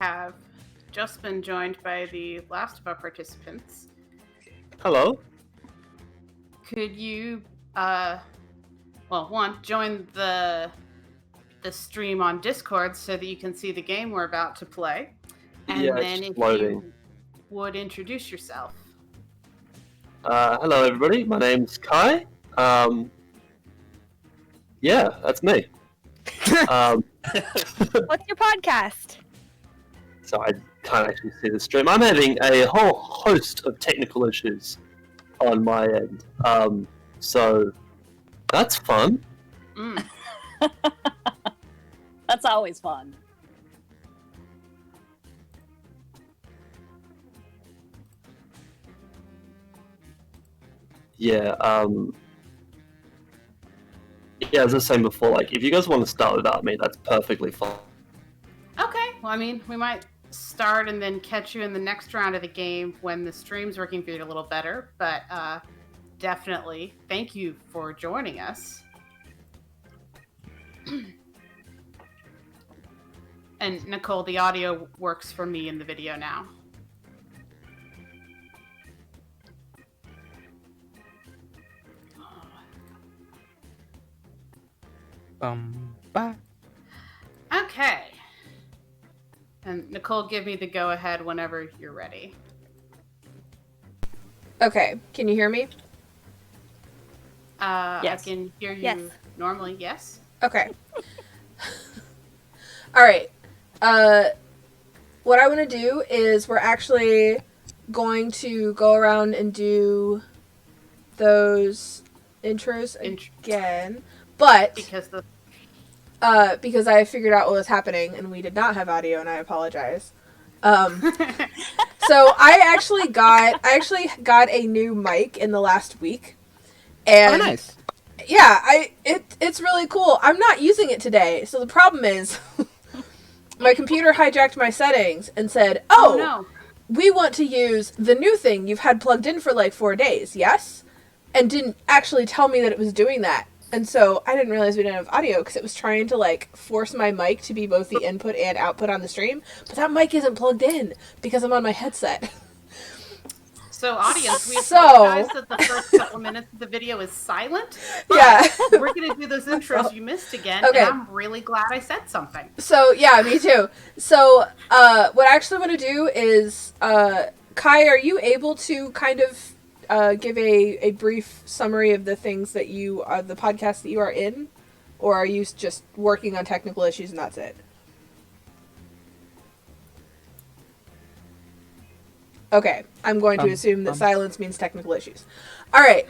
have just been joined by the last of our participants. Hello. Could you, join the stream on Discord so that you can see the game we're about to play? And then if loading. you would introduce yourself. Hello, everybody. My name's Kai. That's me. What's your podcast? So I can't actually see the stream. I'm having a whole host of technical issues on my end. So that's fun. That's always fun. Yeah, as I was saying before, like, if you guys want to start without me, that's perfectly fine. Okay, well, I mean, we might start and then catch you in the next round of the game when the stream's working for you a little better, but definitely thank you for joining us. And Nicole, the audio works for me in the video now. Bye. Okay. And Nicole, give me the go-ahead whenever you're ready. Okay, can you hear me? Yes. I can hear you Yes. normally, yes? Okay. Alright. What I want to do is we're actually going to go around and do those intros again. But because I figured out what was happening and we did not have audio, and I apologize. So I actually got a new mic in the last week. And oh, nice. Yeah, it's really cool. I'm not using it today. So the problem is my computer hijacked my settings and said, "Oh, no. We want to use the new thing you've had plugged in for like 4 days, yes?" And didn't actually tell me that it was doing that. And so I didn't realize we didn't have audio because it was trying to like force my mic to be both the input and output on the stream. But that mic isn't plugged in because I'm on my headset. So audience, we apologize that the first couple minutes of the video is silent. Yeah. We're going to do those intros you missed again. Okay. And I'm really glad I said something. So yeah, me too. So what I actually want to do is, Kai, are you able to kind of give a brief summary of the things that you the podcast that you are in, or are you just working on technical issues and that's it? Okay, I'm going to assume that silence means technical issues. All right.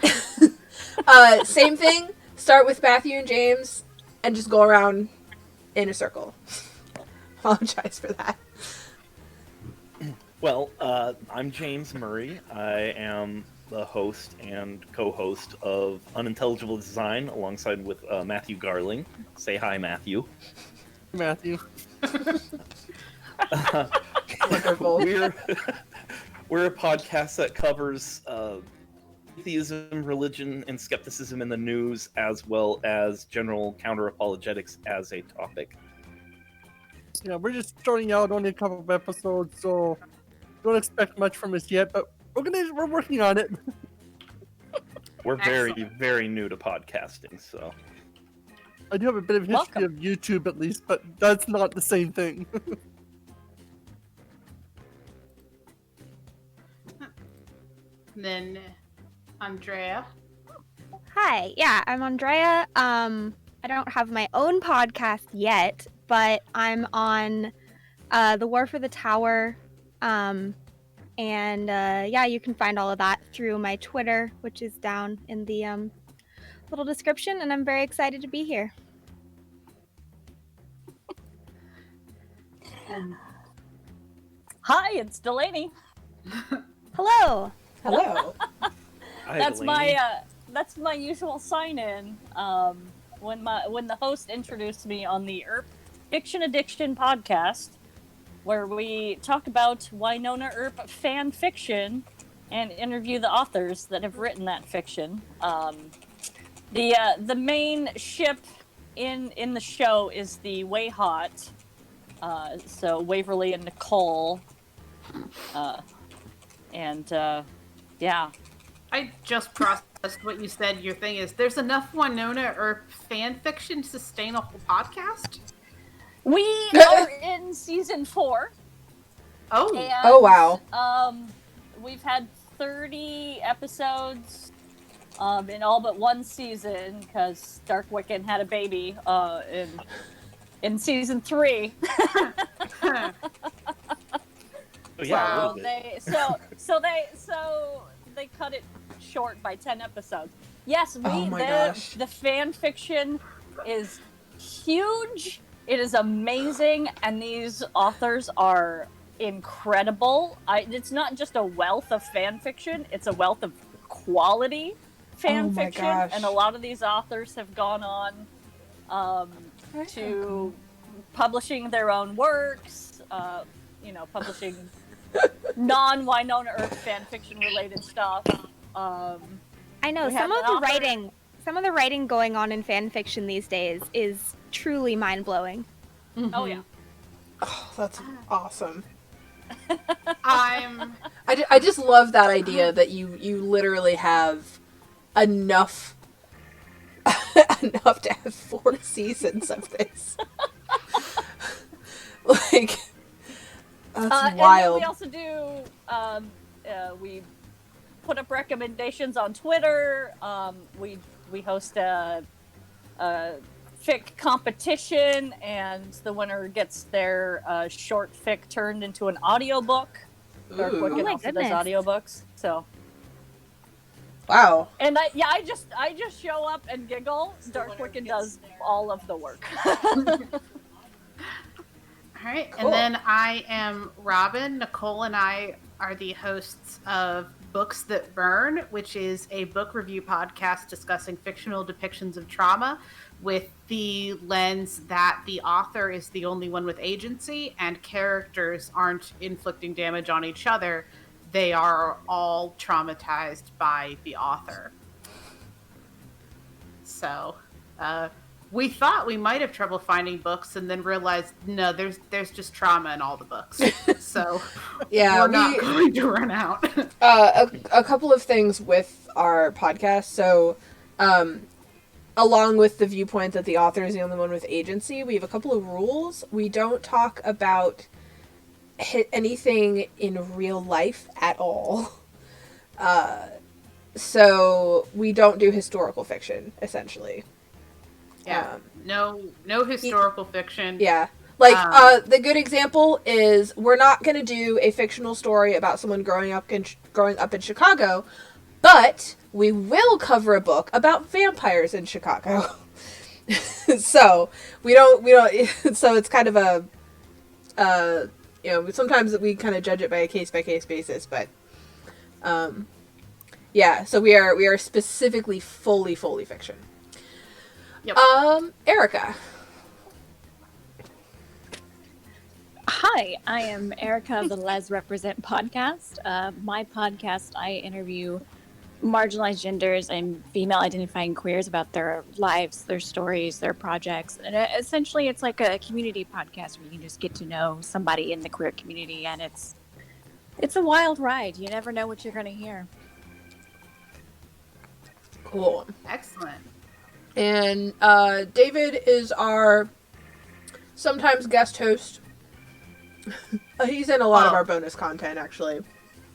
Same thing. Start with Matthew and James, and just go around in a circle. Apologize for that. Well, I'm James Murray. I am the host and co-host of Unintelligible Design alongside with Matthew Garling. Say hi, Matthew. Matthew. Wonderful. We're a podcast that covers atheism, religion, and skepticism in the news, as well as general counter-apologetics as a topic. Yeah, we're just starting out, only a couple of episodes, so don't expect much from us yet, but we're working on it. We're very, very new to podcasting, so. I do have a bit of history of YouTube at least, but that's not the same thing. Then Andrea. Hi, yeah, I'm Andrea. I don't have my own podcast yet, but I'm on The War for the Tower. You can find all of that through my Twitter, which is down in the little description, and I'm very excited to be here. Hi, it's Delayne. Hello. Hello. Hi, That's Delaney. that's my usual sign in. When the host introduced me on the Earp Fiction Addiction podcast, where we talk about Winona Earp fan fiction and interview the authors that have written that fiction. The main ship in the show is the Way Hot, So Waverly and Nicole. Yeah. I just processed what you said. Your thing is there's enough Winona Earp fan fiction to sustain a whole podcast. We are in season 4. Oh. And, Oh, wow. We've had 30 episodes in all but one season because Dark Wiccan had a baby in season 3. Oh, yeah, a little So they cut it short by 10 episodes. Yes, the fan fiction is huge. It is amazing, and these authors are incredible. It's not just a wealth of fan fiction; it's a wealth of quality fan fiction. Gosh. And a lot of these authors have gone on to publishing their own works. Publishing non-Winona Earp fan fiction related stuff. I know some of the writing going on in fan fiction these days is truly mind-blowing. Mm-hmm. Oh yeah. Oh, that's awesome. I just love that idea that you literally have enough to have 4 seasons of this. Like, that's wild. And then we also do we put up recommendations on Twitter. We host a fic competition, and the winner gets their short fic turned into an audiobook. Dark Wiccan also does audiobooks. So wow. And I just show up and giggle. Dark Wiccan does all of the work. All right, Cool. and then I am Robin. Nicole and I are the hosts of Books That Burn, which is a book review podcast discussing fictional depictions of trauma with the lens that the author is the only one with agency and characters aren't inflicting damage on each other. They are all traumatized by the author. So, we thought we might have trouble finding books and then realized, no, there's just trauma in all the books. So Yeah, we're not going to run out. A couple of things with our podcast. So, along with the viewpoint that the author is the only one with agency, we have a couple of rules. We don't talk about anything in real life at all. So we don't do historical fiction, essentially. Yeah, no historical fiction. Yeah. Like, the good example is we're not going to do a fictional story about someone growing up in Chicago, but we will cover a book about vampires in Chicago. So we don't. So it's kind of a, sometimes we kind of judge it by a case basis, but, yeah. So we are specifically fully fiction. Yep. Erica. Hi, I am Erica of the LezRepresent podcast. My podcast, I interview marginalized genders and female identifying queers about their lives, their stories, their projects. And essentially, it's like a community podcast where you can just get to know somebody in the queer community, and it's a wild ride. You never know what you're going to hear. Cool. Excellent. And David is our sometimes guest host. He's in a lot of our bonus content, actually.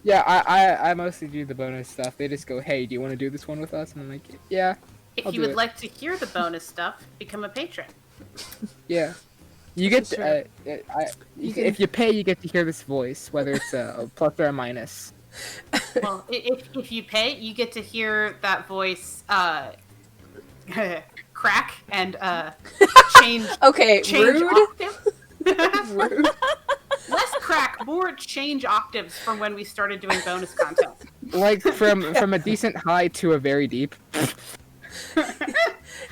Yeah, I mostly do the bonus stuff. They just go, hey, do you want to do this one with us? And I'm like, yeah. If you would like to hear the bonus stuff, become a patron. Yeah. You get to, if you pay, you get to hear this voice, whether it's a plus or a minus. Well, if you pay, you get to hear that voice crack and change. Okay, change rude. octave. Rude. Less crack, more change octaves from when we started doing bonus content. Like from a decent high to a very deep.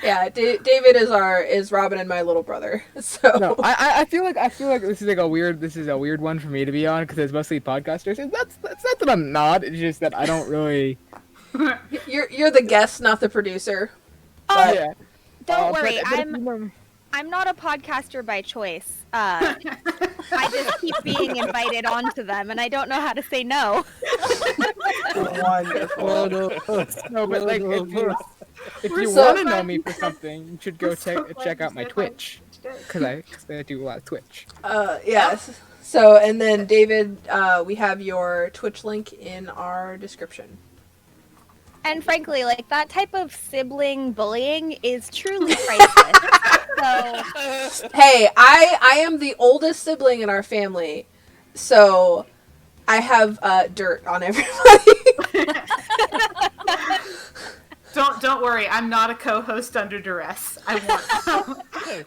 Yeah, David is Robin and my little brother. So No, I feel like this is a weird one for me to be on because it's mostly podcasters. And that's not that I'm not. It's just that I don't really. you're the guest, not the producer. Oh, Yeah. don't worry. I'm not a podcaster by choice. I just keep being invited onto them, and I don't know how to say no. Wonderful. No, but like, if We're you so want to know glad me you for said- something, you should go we're so glad check you out my said Twitch, hi. because I do a lot of Twitch. Yes. So, and then David, we have your Twitch link in our description. And frankly, like, that type of sibling bullying is truly priceless. So, Hey, I am the oldest sibling in our family, so I have dirt on everybody. Don't worry, I'm not a co-host under duress. I want.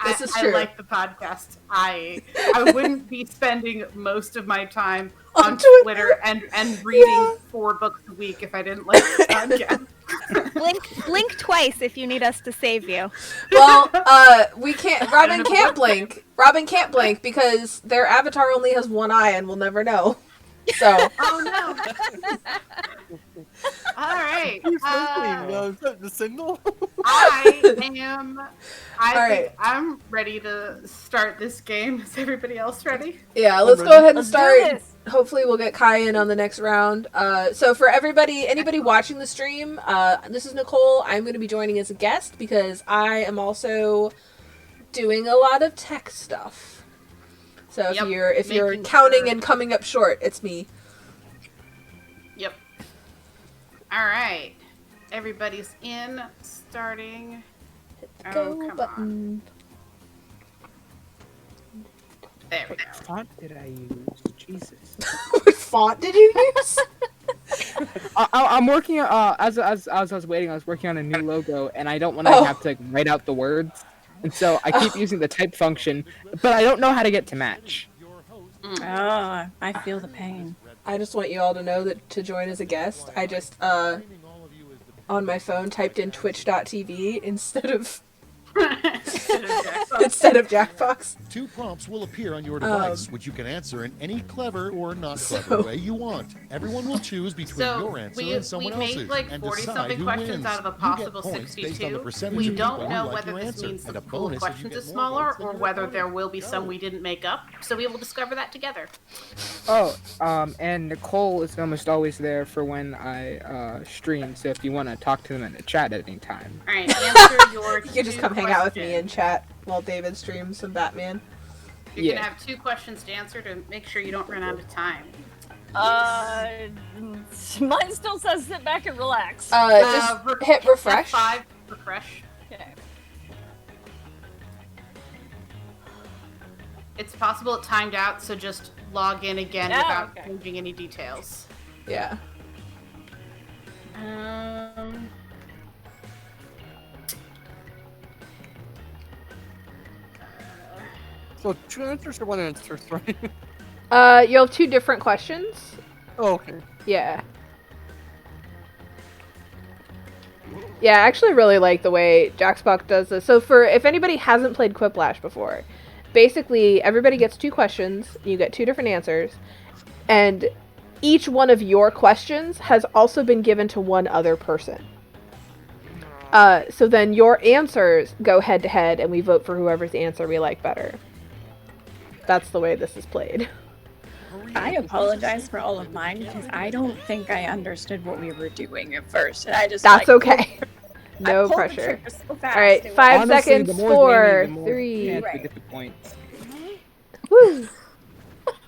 This is I true. like the podcast. I wouldn't be spending most of my time On on Twitter. Twitter and reading Yeah. 4 books a week if I didn't like the podcast. blink twice if you need us to save you. Well, we can't. Robin can't blink. Robin can't blink because their avatar only has one eye, and we'll never know. So Oh no! All right. Who's listening? Is that the signal? I All think I'm ready to start this game. Is everybody else ready? yeah, let's go ahead and Let's start. do this. Hopefully we'll get Kai in on the next round. So for anybody watching the stream, this is Nicole. I'm going to be joining as a guest because I am also doing a lot of tech stuff. So if Yep, you're making counting sure. and coming up short, it's me. Yep. All right. Everybody's in. Starting. Oh, Go come on. button. There we go. What font did I use? Jesus. What font did you use? I'm working. As I was waiting, I was working on a new logo, and I don't want to Oh. have to like, write out the words, and so I keep using the type function, but I don't know how to get to match. Oh, I feel the pain. I just want you all to know that to join as a guest, I just on my phone typed in twitch.tv instead of Jackbox. 2 prompts will appear on your device, which you can answer in any clever or not clever way you want. Everyone will choose between your So answer we and someone made else's like and 40 decide something who questions wins. out of a You get possible points based on the 62. percentage We of don't people know who like whether your this answer, means and the a pool of bonus if you questions get is more smaller votes than or your whether opponent. there will be some we didn't make up. So we will discover that together. Oh, and Nicole is almost always there for when I stream. So if you want to talk to them in the chat at any time. All right, answer your You can just 2 come hang out with me in questions. chat while David streams some Batman. You're Yeah. gonna have 2 questions to answer to make sure you don't run out of time. Mine still says sit back and relax. Just hit refresh. F5, refresh. Okay. It's possible it timed out, so just log in again Oh, without okay. changing any details. Yeah. So 2 answers or 1 answer, right? You'll have 2 different questions. Oh, okay. Yeah. Yeah, I actually really like the way Jackbox does this. So if anybody hasn't played Quiplash before, basically everybody gets 2 questions, you get 2 different answers, and each one of your questions has also been given to one other person. So then your answers go head to head and we vote for whoever's answer we like better. That's the way this is played. I apologize for all of mine because I don't think I understood what we were doing at first. And I just That's like, okay. I No pulled the pressure. trigger so fast, Alright, it was- 5 Honestly, seconds. the more 4, gaming, the more 3. chance we Right. get the points. Woo!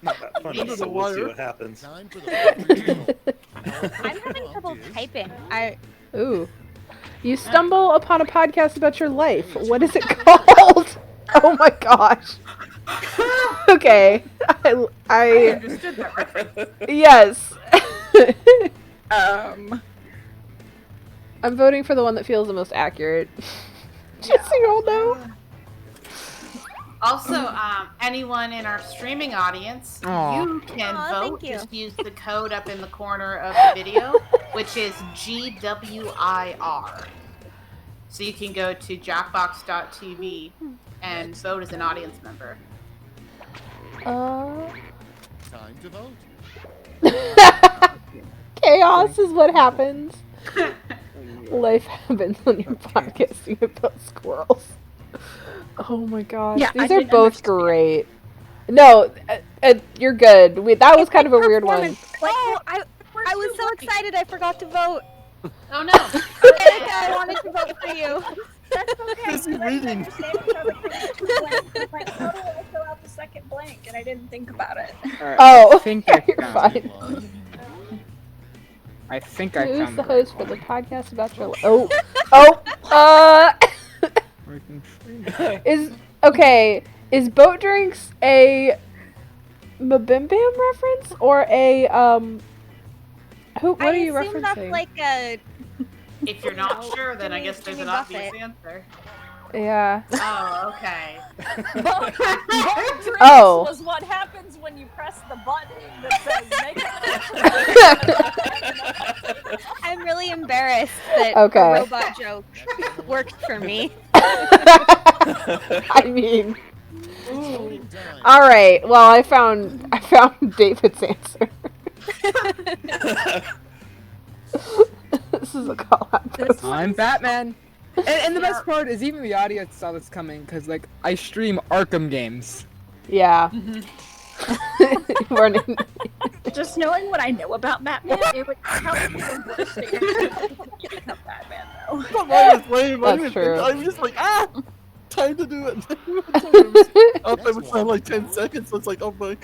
Not that funny, Under so the we'll see wire. what happens. Time for the I'm having trouble typing. Ooh. You stumble upon a podcast about your life. What is it called? Oh my gosh. Okay. I understood that reference. yes. Um, I'm voting for the one that feels the most accurate. Just so you all know. Also, anyone in our streaming audience, Aw. you can Aw, vote. thank you. Just use the code up in the corner of the video, which is GWIR. So you can go to jackbox.tv and vote as an audience member. time to vote. Chaos is what happens. Life happens when you're podcasting about squirrels. Oh my gosh. Yeah, These I are didn't both understand. great. No, you're good. That was kind of a weird one. Oh, I was so excited I forgot to vote. Oh no. I wanted to vote for you. That's okay. Busy reading. Like, how do I fill out the second blank? And I didn't think about it. Alright, Oh, I think I you're found it. fine. I think I Who's found the the right host for the one. podcast about your is boat drinks a Mabim Bam reference or a what are you I assume referencing? that's like a. If you're not sure, then I guess there's Jimmy an obvious Buffett. answer. Yeah. Oh, okay. Boat drinks Oh. was what happens when you press the button that says make I'm really embarrassed that Okay. a robot joke worked for me. I mean, all right. Well, I found David's answer. This is a call out. I'm Batman. And the best part is even the audience saw this coming because like I stream Arkham games. Yeah. Running. Just knowing what I know about Batman, it would help me understand Batman, though. That's true. I'm just like, time to do it. Up every time like 10 seconds, so it's like, oh my.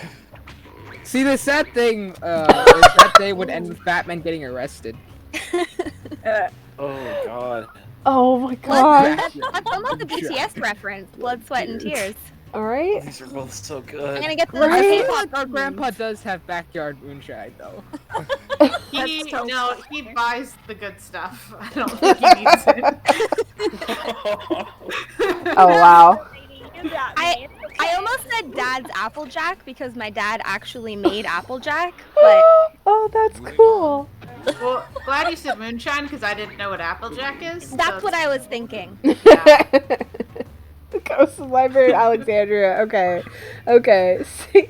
See, the sad thing is that day would end with Batman getting arrested. Oh god. Oh my god. That's almost a BTS reference. Blood, sweat, and tears. All right. These are both so I'm good. gonna get the Right? I feel K-pop like our grandpa does have backyard moonshine though. He so buys the good stuff. I don't think he needs it. Oh wow. You got me. I almost said Dad's Applejack because my dad actually made Applejack, but Oh, that's cool. Well, glad you said moonshine because I didn't know what Applejack is. that's what I was thinking. Ghost of the Library at Alexandria. Okay. Okay. See.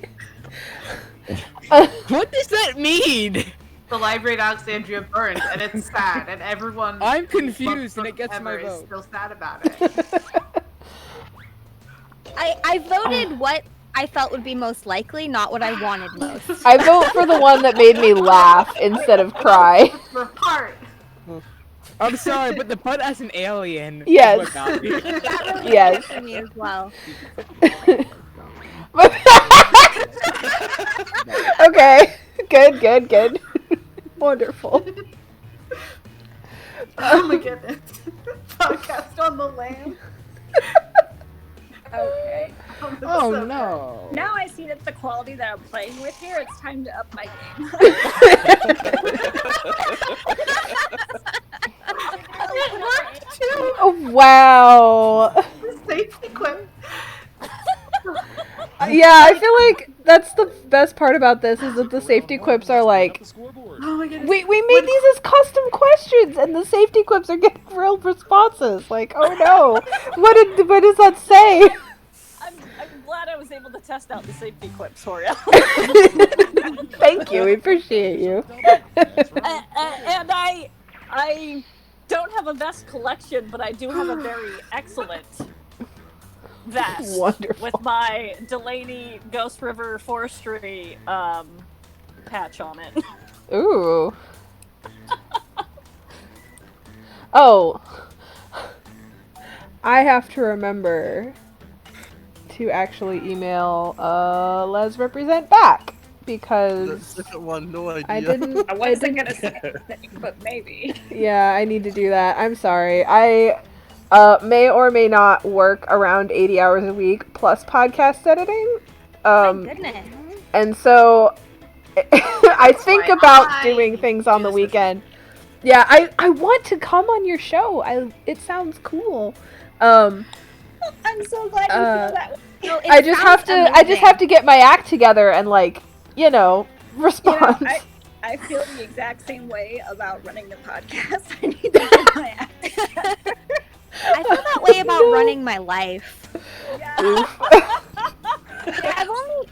What does that mean? The library at Alexandria burned, and it's sad, and everyone. I'm confused, and it gets my ever is vote. still sad about it. I voted what I felt would be most likely, not what I wanted most. I vote for the one that made me laugh instead of cry. For part. I'm sorry, but the butt as an alien. Yes. Is what got me. That really Yes. did it for me as well. Okay. Good. Wonderful. Oh my goodness. Podcast on the land. Okay. Oh So no. Now I see that the quality that I'm playing with here, it's time to up my game. It worked too. Oh, wow. Safety quip. Yeah, I feel like that's the best part about this is that the safety quips are like, Oh my goodness. we made these as custom questions, and the safety quips are getting real responses. Like, oh no, what does that say? I'm glad I was able to test out the safety quips for you. Thank you, we appreciate you. And I don't have a vest collection, but I do have a very excellent vest Wonderful. with my Delaney Ghost River Forestry patch on it. Ooh. Oh. I have to remember to actually email LezRepresent back The because second one, no idea. I didn't. I wasn't gonna say anything, but maybe. Yeah, I need to do that. I'm sorry. I may or may not work around 80 hours a week plus podcast editing. My goodness. And so I think why about I doing things on the use this. weekend. Yeah, I want to come on your show. It sounds cool. I'm so glad you Uh, feel that way. No, it I just sounds amazing. have to get my act together and respond. I feel the exact same way about running the podcast. I need to get my act together. I feel that way about running my life. Yeah.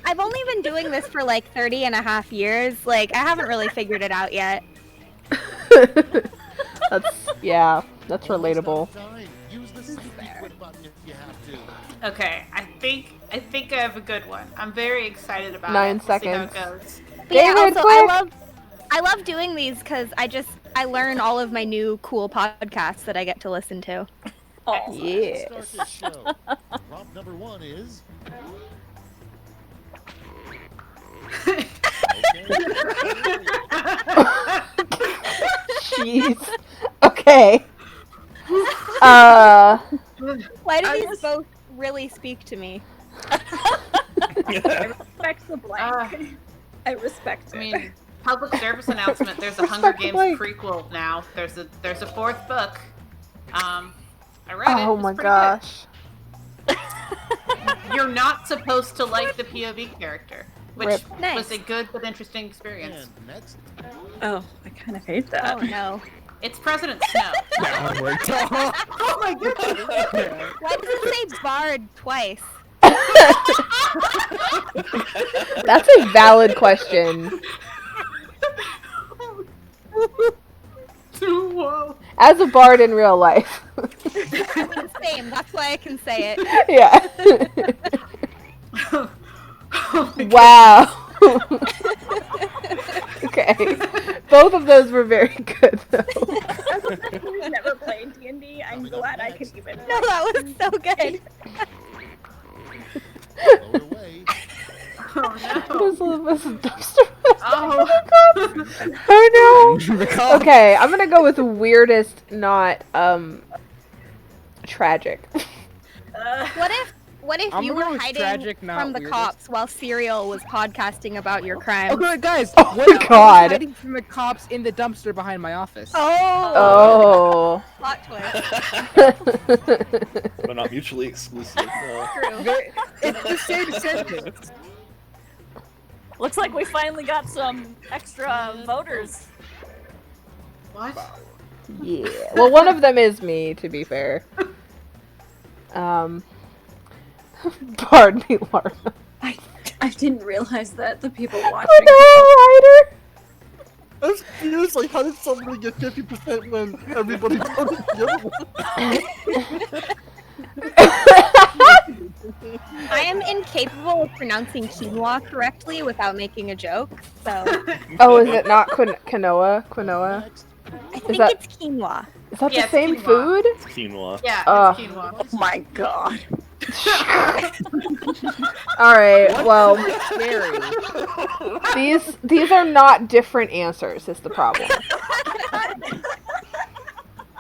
I've only been doing this for like 30 and a half years. Like, I haven't really figured it out yet. That's relatable. Use the safety quit button if you have to. Okay, I think I have a good one. I'm very excited about 9 it. seconds. See how it goes. But yeah, David, also, quick! I love doing these because I learn all of my new cool podcasts that I get to listen to. Oh, Yeah. Let's start this show. Prompt number 1 is. Jeez. Okay. Why do these both really speak to me? I respect the blank. I respect it. I mean, public service announcement. There's a Hunger Games prequel now. There's a fourth book. I read it. Oh It's my pretty gosh. good. You're not supposed to like the POV character, which Rip. was a good but interesting experience. And next. Oh, I kind of hate that. Oh no. It's President Snow. Downward. Oh my goodness. Why does it say Bard twice? That's a valid question. Whoa. As a bard in real life. Same. That's why I can say it. Yeah. Oh my Wow. Okay. Both of those were very good, though. I've never played D&D. I'm glad I could even. No, that was so good. Load away. Oh This is dumpster. no. Oh no. Okay, I'm gonna go with weirdest, not tragic. What if I'm you gonna go were with hiding tragic, not from the weirdest. cops while Serial was podcasting about your crimes? Okay, guys. Oh what my if I was God. hiding from the cops in the dumpster behind my office? Oh. Plot twist. But not mutually exclusive. It's the same sentence. looks like we finally got some extra voters. What? Yeah. Well, one of them is me, to be fair. Pardon me, Laura. I didn't realize that the people watching. Oh no, Ryder! I was confused, like, how did somebody get 50% when everybody voted the other one? I am incapable of pronouncing quinoa correctly without making a joke, so Oh, is it not quinoa? Quinoa? Next. I think that- it's quinoa. Is that Yeah, the it's same quinoa. food? It's quinoa. Yeah, Ugh. it's quinoa. Oh my god. Alright, well, Scary. these are not different answers, is the problem.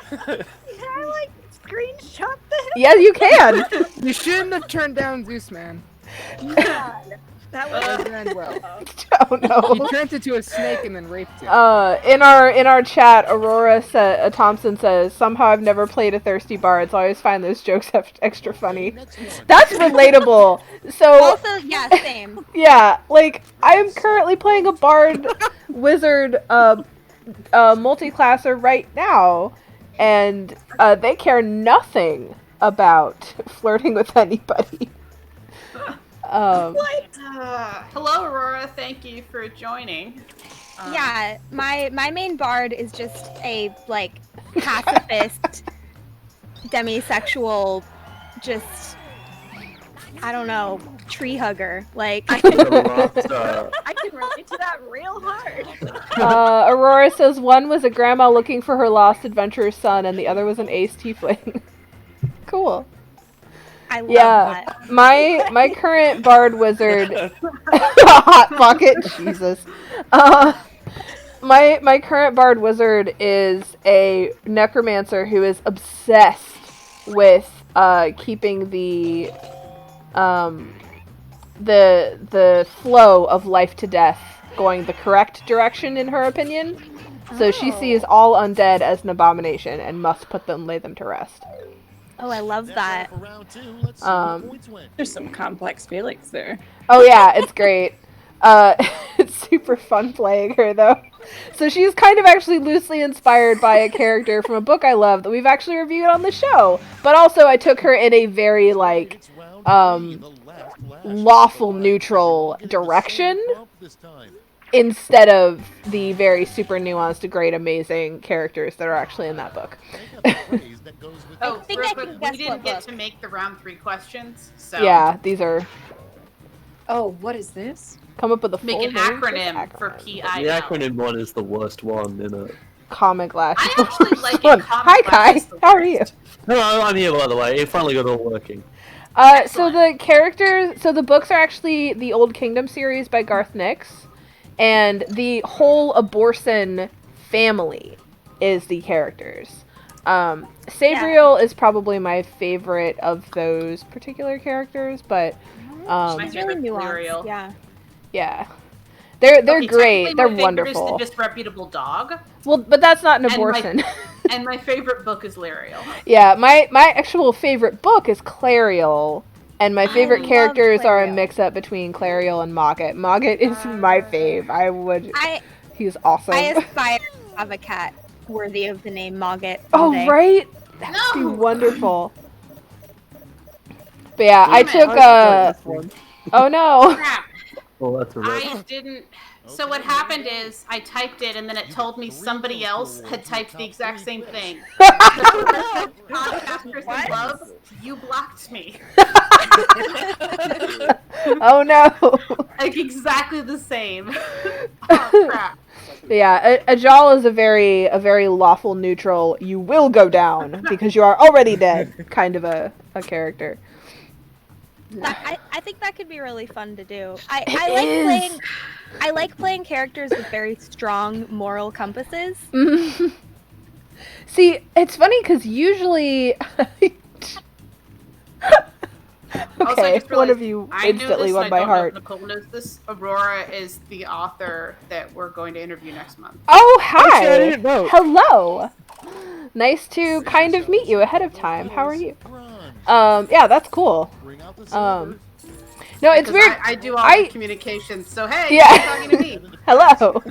Can I like screenshot this? Yeah, you can! You shouldn't have turned down Zeus, man. God. That That was would end well. Oh no. He turned into a snake and then raped it. In our chat, Thompson says, somehow I've never played a thirsty bard, so I always find those jokes extra funny. Next one. That's relatable. So, Also, yeah, same. yeah, like, I am currently playing a bard wizard multi-classer right now, and they care nothing about flirting with anybody. Hello, Aurora. Thank you for joining. Yeah, my main bard is just a like pacifist, demisexual, just I don't know, tree hugger. Like I can relate to that real hard. Aurora says one was a grandma looking for her lost adventurous son, and the other was an ace tiefling. Cool. I love Yeah, that. my current bard wizard, hot pocket, Jesus. My current bard wizard is a necromancer who is obsessed with keeping the flow of life to death going the correct direction in her opinion. So she sees all undead as an abomination and must lay them to rest. Oh, I love that. For round 2, let's see who points win. There's some complex feelings there. Oh yeah, it's great. It's super fun playing her though. So she's kind of actually loosely inspired by a character from a book I love that we've actually reviewed on the show. But also I took her in a very like It's round 3, the last flash. lawful neutral direction. This time. instead of the very super nuanced, great, amazing characters that are actually in that book. Oh, think real I quick, can guess we didn't what get book. to make the round 3 questions, so Yeah, these are Oh, what is this? come up with a make full an name for acronym for acronym. The PIL. acronym one is the worst one in it. Comic Lash. I is the actually worst like one. it. Comic Hi Lash Kai, is the how are you? worst. Hello, I'm here by the way. It finally got all working. So Excellent. the characters, so the books are actually the Old Kingdom series by Garth Nix, and the whole Aborson family is the characters. Sabriel is probably my favorite of those particular characters, but My She's really favorite's nuanced. Liriel. Yeah. they're Okay, great. technically They're my favorite wonderful. is the Disreputable Dog, Well, but that's not an And my- abortion. and my favorite book is Liriel. Yeah, my actual favorite book is Clariel, and my favorite love characters are a Clariel. mix-up between Clariel and Mogget. Mogget is my fave. He's awesome. I aspire to have a cat worthy of the name Mogget. Oh, someday. right? That would be No! wonderful. But yeah, I Damn it. took oh no. Crap. Oh, that's a rip. I didn't. So what happened is I typed it and then it told me somebody else had typed the exact same thing. Podcasters in love, you blocked me. Oh no. Like exactly the same. Oh crap. Yeah, Ajal is a very lawful neutral, you will go down because you are already dead kind of a character. I think that could be really fun to do. It I like playing characters with very strong moral compasses. See, it's funny because usually Also, I okay, just one of realized you I knew instantly this, won and by I don't know if heart. Nicole knows this. Aurora is the author that we're going to interview next month. Oh, hi! shit, I didn't know. Hello! Nice to kind of meet you ahead of time. How are you? Yeah, that's cool. No, it's Because weird. I do all the communications, so hey, Yeah. you're talking to me. Hello.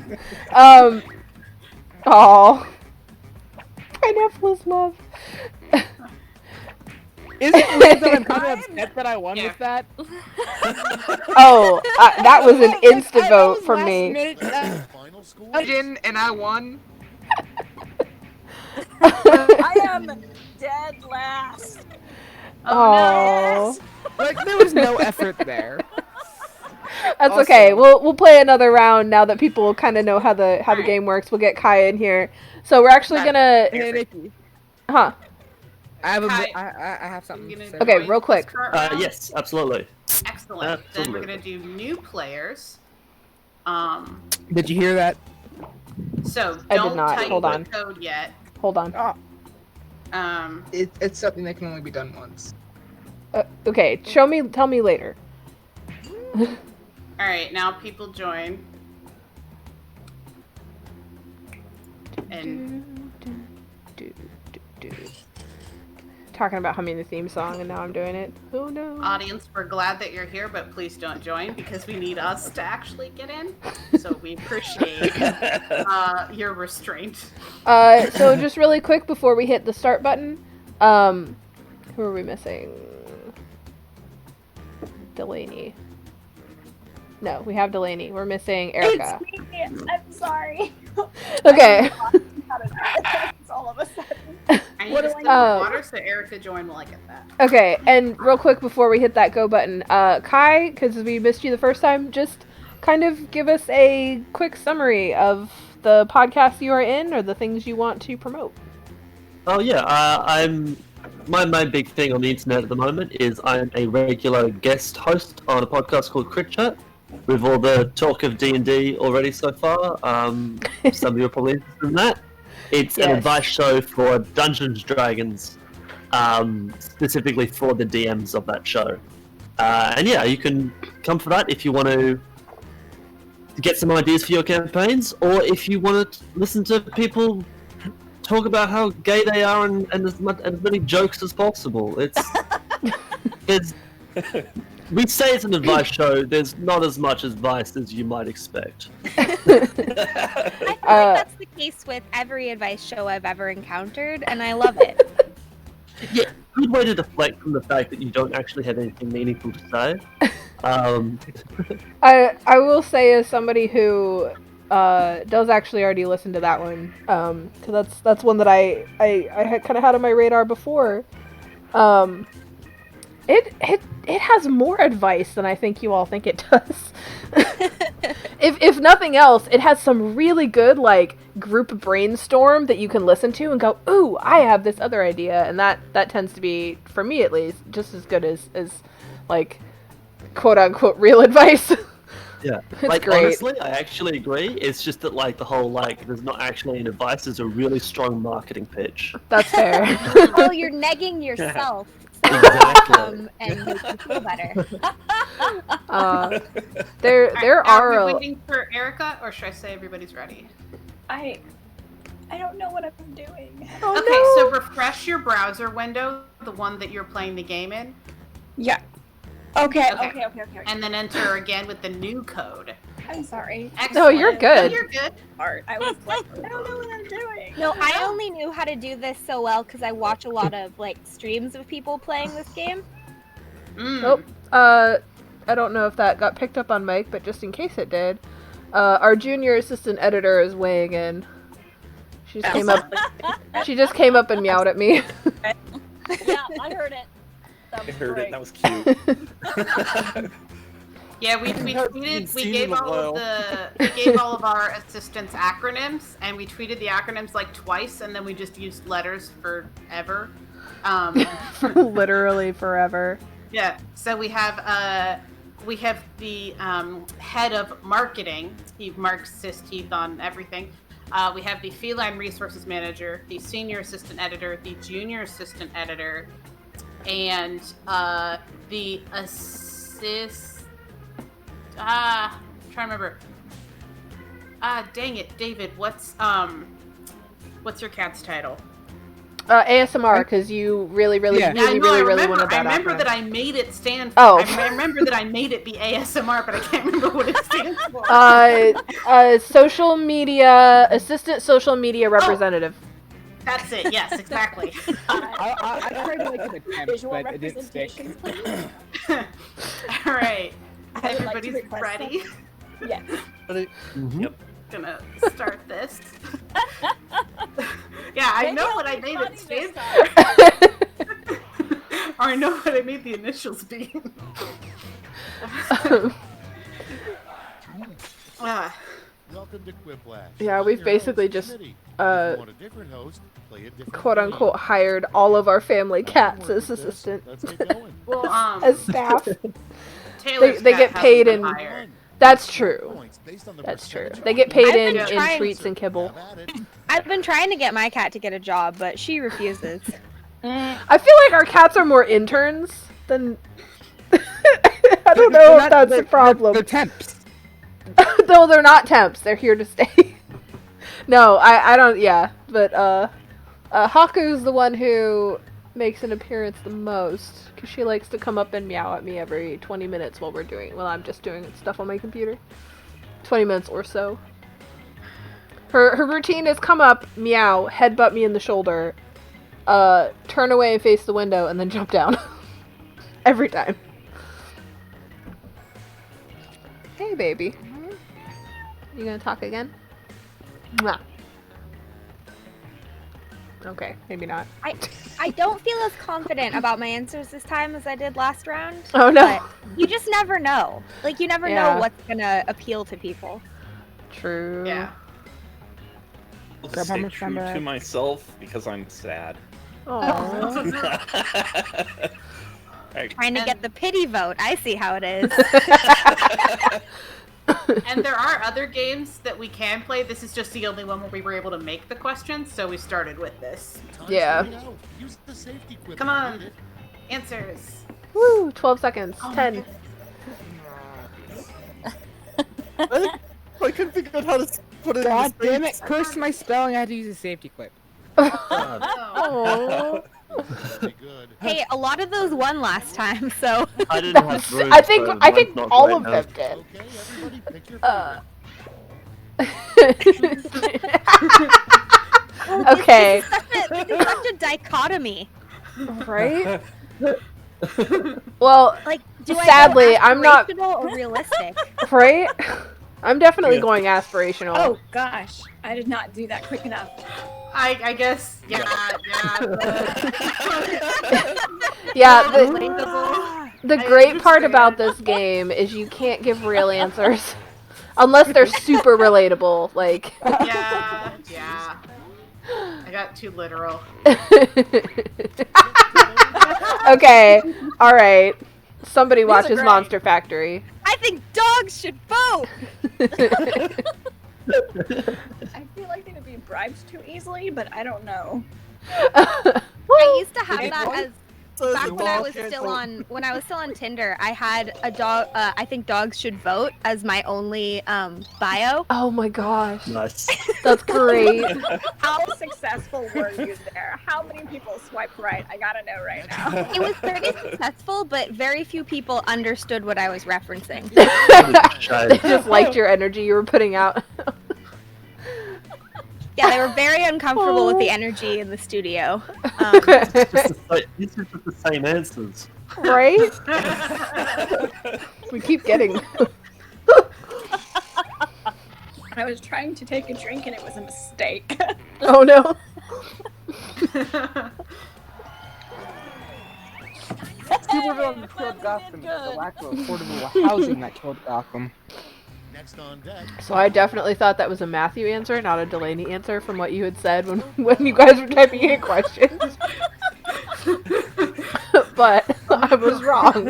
Aw. Pineapple is love. Is it weird that I'm kind of upset that I won with that? Oh, that was an insta vote from me. And I won. I am dead last. Oh, Like there was no effort there. that's Also- okay. We'll play another round now that people kind of know how the game works. We'll get Kaya in here. So we're actually gonna, Hey, Nikki, huh? I have Hi. I have something. You To gonna say. Okay, join real this quick. current round? Yes, absolutely. Excellent. Then we're Absolutely. gonna do new players. Did you hear that? So I did don't not. type Hold the on. code yet. Hold on. It's something that can only be done once. Okay, tell me later. All right, now people join. And Talking about humming the theme song, and now I'm doing it. Oh no. audience, we're glad that you're here, but please don't join because we need us to actually get in. So we appreciate your restraint. So just really quick before we hit the start button, who are we missing? Delaney. No, we have Delaney. We're missing Erica. It's me. I'm sorry. Okay. It's all of a sudden. I need What to do I sip need? of water so Erica join while I get that. Okay, and real quick before we hit that go button, Kai, because we missed you the first time, just kind of give us a quick summary of the podcast you are in or the things you want to promote. Oh yeah, I'm my big thing on the internet at the moment is I'm a regular guest host on a podcast called Crit Chat. With all the talk of D&D already so far, some of you are probably interested in that. It's an advice show for Dungeons & Dragons, specifically for the DMs of that show. And yeah, you can come for that if you want to get some ideas for your campaigns, or if you want to listen to people talk about how gay they are and as many jokes as possible. It's we say it's an advice show. There's not as much advice as you might expect. I feel like that's the case with every advice show I've ever encountered, and I love it. Yeah, good way to deflect from the fact that you don't actually have anything meaningful to say. I will say, as somebody who does actually already listen to that one, because that's one that I had kind of had on my radar before. It has more advice than I think you all think it does. If nothing else, it has some really good like group brainstorm that you can listen to and go, ooh, I have this other idea, and that tends to be, for me at least, just as good as like quote unquote real advice. Yeah, It's like great. honestly, I actually agree. It's just that like the whole like there's not actually any advice. There's a really strong marketing pitch. That's fair. Oh, you're negging yourself. So, Exactly. and make you feel better. There Are are we a, waiting for Erica, or should I say everybody's ready? I don't know what I'm doing. oh, Okay, no. so refresh your browser window, the one that you're playing the game in, Yeah. Okay. Okay. Okay. and then enter again with the new code. I'm sorry. No, Excellent. you're good. No, you're good. Art. I was like, I don't know what I'm doing. No, I only knew how to do this so well because I watch a lot of like streams of people playing this game. Mm. Oh, I don't know if that got picked up on mic, but just in case it did, our junior assistant editor is weighing in. She just came up. She just came up and meowed at me. Yeah, I heard it. That I was heard great. it. That was cute. Yeah, we gave all of our assistants acronyms, and we tweeted the acronyms like twice, and then we just used letters forever. For literally forever. Yeah, so we have the head of marketing. He marks his teeth on everything. We have the feline resources manager, the senior assistant editor, the junior assistant editor, and the assist. I'm trying to remember. Dang it, David. What's your cat's title? ASMR, because you really Yeah. Yeah, I really know, I wanted remember. that I remember acronym. that I made it stand for. Oh. I remember that I made it be ASMR, but I can't remember what it stands for. Social media assistant, social media representative. That's it. Yes, exactly. I tried to make an attempt, Visual but it didn't stick. representation, please. All right. I would like to Everybody's request ready. Yes. Mhm. Gonna start this. Yeah, I Maybe know I'll what I be made funny it stand this for. Or I know what I made the initials be. Welcome to Quiplash. Yeah, we've I'm your basically host, just, Smitty. If you want a different host, play a different quote game. unquote hired all of our family I can cats work as with this. assistant Let's get going. Well, as staff. Taylor's they cat get hasn't paid been in- hired. That's true. Points based on the That's true. percentage They of get paid I've in, been trying- treats and kibble. Have at it. I've been trying to get my cat to get a job, but she refuses. I feel like our cats are more interns than. I don't know if that's a problem. They're temps. No, they're not temps. They're here to stay. No, I don't. Yeah, but Haku's the one who makes an appearance the most because she likes to come up and meow at me every 20 minutes while I'm just doing stuff on my computer. 20 minutes or so. Her routine is come up, meow, headbutt me in the shoulder, turn away and face the window, and then jump down. Every time. Hey, baby. You gonna talk again? Mwah. Okay, maybe not. I don't feel as confident about my answers this time as I did last round. Oh no. But you just never know. Like, you never Yeah. know what's gonna appeal to people. True. Yeah. I'll Grab just stay how much true number? to myself because I'm sad. Aww. Right. Trying to get the pity vote. I see how it is. And there are other games that we can play. This is just the only one where we were able to make the questions, so we started with this. Time's Yeah. running out. Use the safety quip Come if you on. need it. Answers. Woo, 12 seconds. Oh my 10. goodness. I couldn't figure out how to put it God in damn it! Cursed my spelling. I had to use a safety clip. Oh. Oh. Very good. Hey, a lot of those won last time, so I didn't have roots, I think so I think mine's not all great of now. them did. Okay, everybody, pick your favorite. Okay. this is such a dichotomy. Right? Well, Like, Do I go Sadly, I'm not. aspirational or realistic? Right? I'm definitely Yeah. going aspirational. Oh gosh, I did not do that quick enough. I guess, yeah. Yeah, Relatable. the I great part understand. about this game is you can't give real answers. Unless they're super relatable. Like. Yeah. I got too literal. Okay, alright. Somebody are watches great. Monster Factory. I think dogs should vote. I feel like they would be bribed too easily, but I don't know. I used to have Hey, that boy. as back when I was still on Tinder. I had a dog. I think dogs should vote as my only bio. Oh my gosh. Nice. That's great. How successful were you there? How many people swiped right? I gotta know right now. It was pretty successful, but very few people understood what I was referencing. They just liked your energy you were putting out. Yeah, they were very uncomfortable with the energy in the studio. These are just the same answers. Right? We keep getting. I was trying to take a drink and it was a mistake. Oh no. Supervillain killed Gotham. The lack of affordable housing that killed Gotham. Next on deck. So I definitely thought that was a Matthew answer, not a Delaney answer from what you had said when you guys were typing in questions. But I was wrong.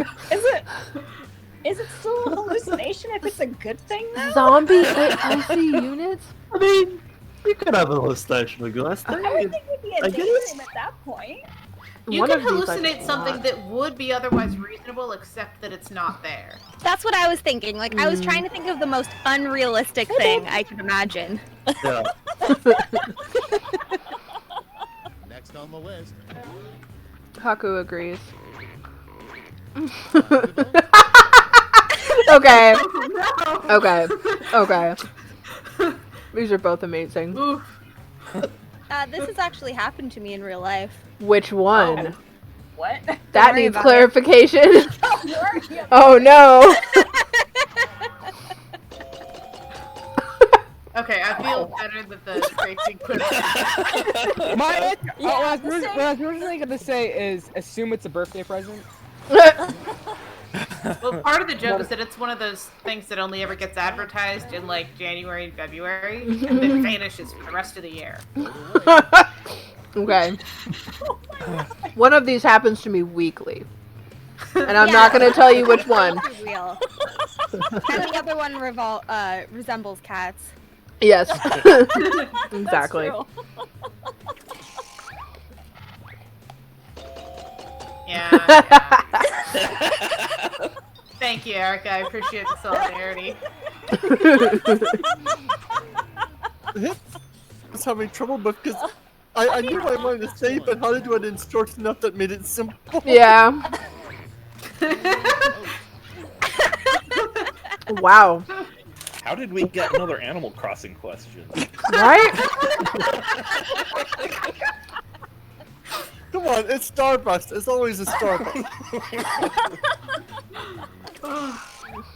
Is it still a hallucination if it's a good thing though? Zombie AOC units? I mean, you could have a hallucination of glass. I would think it would be a I daydream guess. at that point. You One can of these I hallucinate something want. that would be otherwise reasonable, except that it's not there. That's what I was thinking. Like, I was trying to think of the most unrealistic thing I could imagine. Yeah. Next on the list. Haku agrees. Okay. Okay. Okay. These are both amazing. Oof. This has actually happened to me in real life. Which one? What? That worry needs about clarification. Oh no. Okay, I feel better that the tracing could. My answer, what I was originally going to say is assume it's a birthday present. Well, part of the joke is that it's one of those things that only ever gets advertised in like January and February, and then vanishes for the rest of the year. Okay. One of these happens to me weekly. And I'm not going to tell you which one. That's real. And the other one resembles cats. Yes. Exactly. Yeah. Thank you, Erica. I appreciate the solidarity. I was having trouble because I knew what I wanted to say, but how to do it in short enough that made it simple. Yeah. Wow. How did we get another Animal Crossing question? Right? Come on, it's Starbucks. It's always a Starbucks.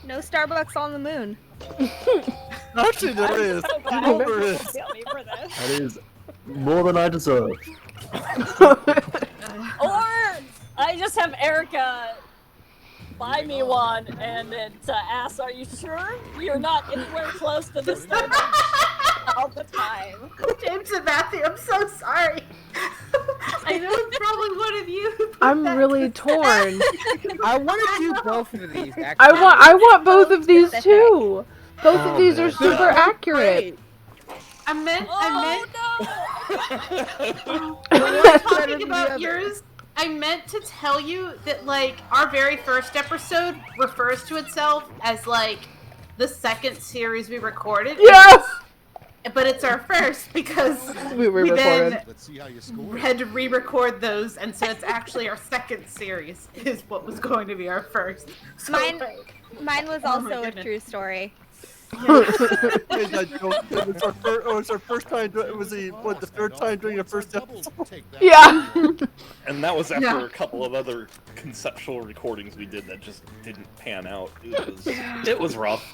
No Starbucks on the moon. Actually, there is. You know there is. That is more than I deserve. Or I just have Erica buy me one and then ask, are you sure you're not anywhere close to this Starbucks all the time? James and Matthew, I'm so sorry. I know it's probably one of you. who put I'm that really in. torn. I want to do both of these. Actually. I want both of these too. Both of Oh, these are man. super accurate. I meant Oh when we were talking Better than the about other. yours, I meant to tell you that like our very first episode refers to itself as like the second series we recorded. Yes. But it's our first because We we then Let's see how you score. had to re-record those, and so it's actually our second series is what was going to be our first. So, Mine- like, Mine was Oh my also a goodness. true story. It was our first time. It was the third time doing the first episode. Yeah. And that was after a couple of other conceptual recordings we did that just didn't pan out. It was rough.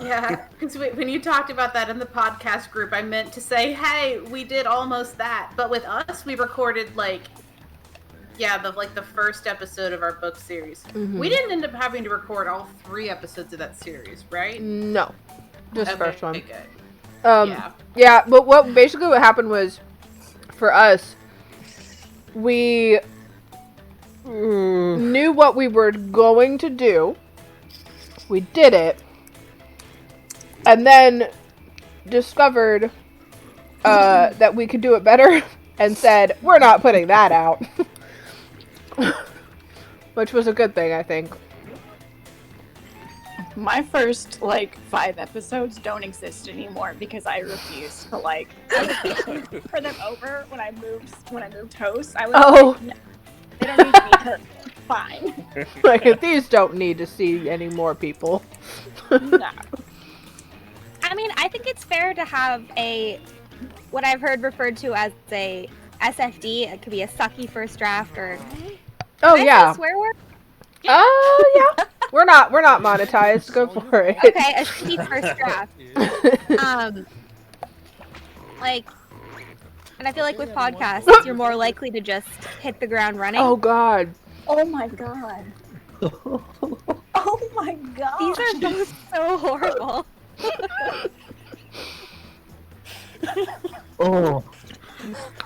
Yeah, because when you talked about that in the podcast group, I meant to say, hey, we did almost that. But with us, we recorded the first episode of our book series. Mhm. We didn't end up having to record all 3 episodes of that series, right? No, just Okay, first one. Good. Yeah, but what happened was, for us, we knew what we were going to do. We did it, and then discovered that we could do it better, and said, "We're not putting that out," which was a good thing, I think. My first 5 episodes don't exist anymore because I refused to I was waiting for them over when I moved hosts. I was like, no, they don't need to be heard. Fine. Like, these don't need to see any more people. No. I mean, I think it's fair to have what I've heard referred to as a SFD. It could be a sucky first draft or. Oh Can I yeah. say swear word? Yeah. We're not monetized. Go for it. Okay, a shitty first draft. And I feel like with podcasts, you're more likely to just hit the ground running. Oh God. Oh my god. Oh my god. These are both so horrible. Oh.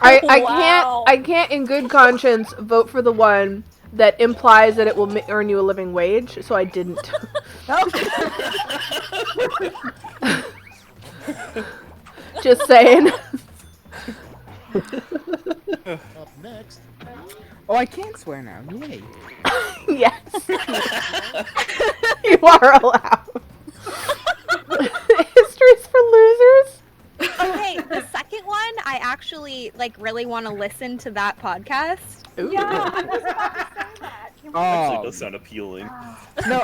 I can't in good conscience vote for the one that implies that it will earn you a living wage, so I didn't. Just saying. Up next, Oh, I can swear now. Yay. Yes. You are allowed. History's for losers. Okay, the second one, I actually really want to listen to that podcast. Ooh. Yeah, I was about to say that. Actually, Oh does sound appealing. no,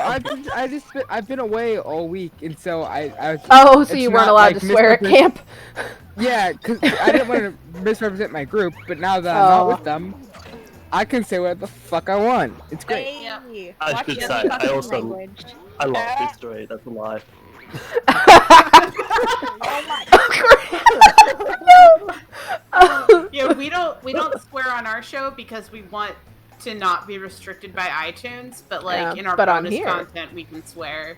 I've been away all week, and so I Oh, so it's you weren't not, allowed to swear at camp? Yeah, because I didn't want to misrepresent my group, but now that I'm not with them, I can say what the fuck I want. It's great. Hey, I watch should your say, I fucking also- language. I love history. That's a lie. Yeah, we don't swear on our show because we want to not be restricted by iTunes, but Yeah, in our but on bonus here. content we can swear.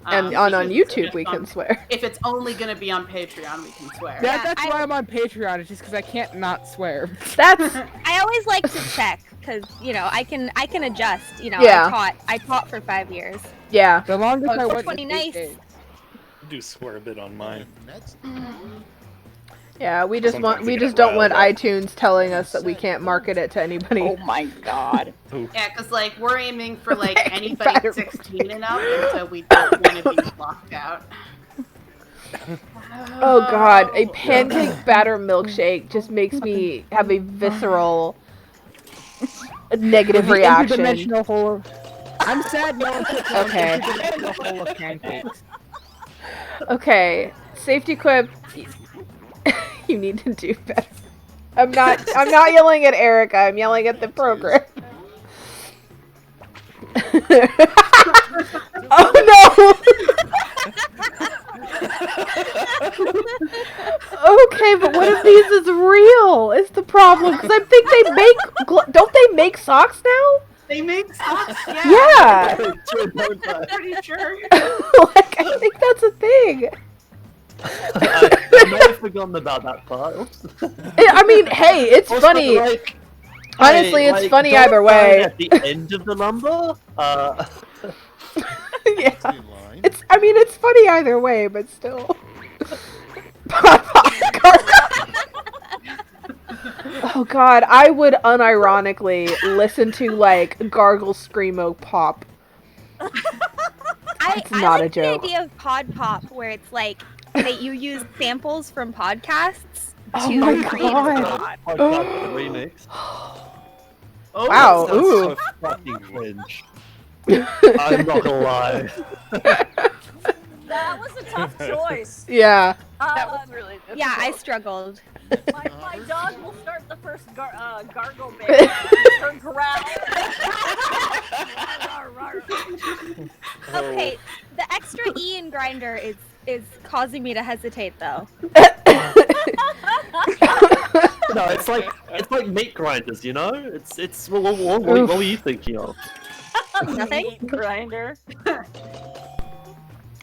And on because YouTube just we can swear. If it's only gonna be on Patreon, we can swear. Yeah, Yeah, that's why I'm on Patreon. It's just because I can't not swear. That's I always like to check because I can adjust. Yeah. I taught for 5 years. yeah. The longest I went 20 was 8 nice. days. I do swear a bit on mine. next, Yeah, we just Sometimes you get don't want riled up. iTunes telling us that we can't market it to anybody. Oh my god. Yeah, because we're aiming for Batter anybody 16 and up, and so we don't want to be locked out. Oh God, a pancake batter milkshake just makes me have a visceral negative reaction. Interdimensional hole. I'm sad no one took Okay. the hole of pancakes. Okay, safety quip. You need to do better. I'm not yelling at Erica. I'm yelling at the program. Oh no. Okay, but what if these is real? Is the problem? Because I think they make. Don't they make socks now? They make socks, yeah. Yeah. I'm pretty sure. Like, I think that's a thing. I may have forgotten about that part. I mean, hey, it's Also, funny. Honestly, it's funny don't either burn way. At the end of the lumber, Yeah. in line. It's funny either way, but still. Oh God, I would unironically listen to Gargle Screamo Pop. I not like a joke. the idea of pod pop where it's that you use samples from podcasts Oh to my create a God. pod. podcast remix. Oh, Wow. That sounds Ooh. so fucking cringe. I'm not gonna lie. That was a tough choice. Yeah. That was really difficult. Yeah, I struggled. My dog will start the first gargle bit. Her growl. Okay, the extra E in grinder is causing me to hesitate though. No, it's like meat grinders, you know. It's what were you thinking of? Nothing? Meat grinder.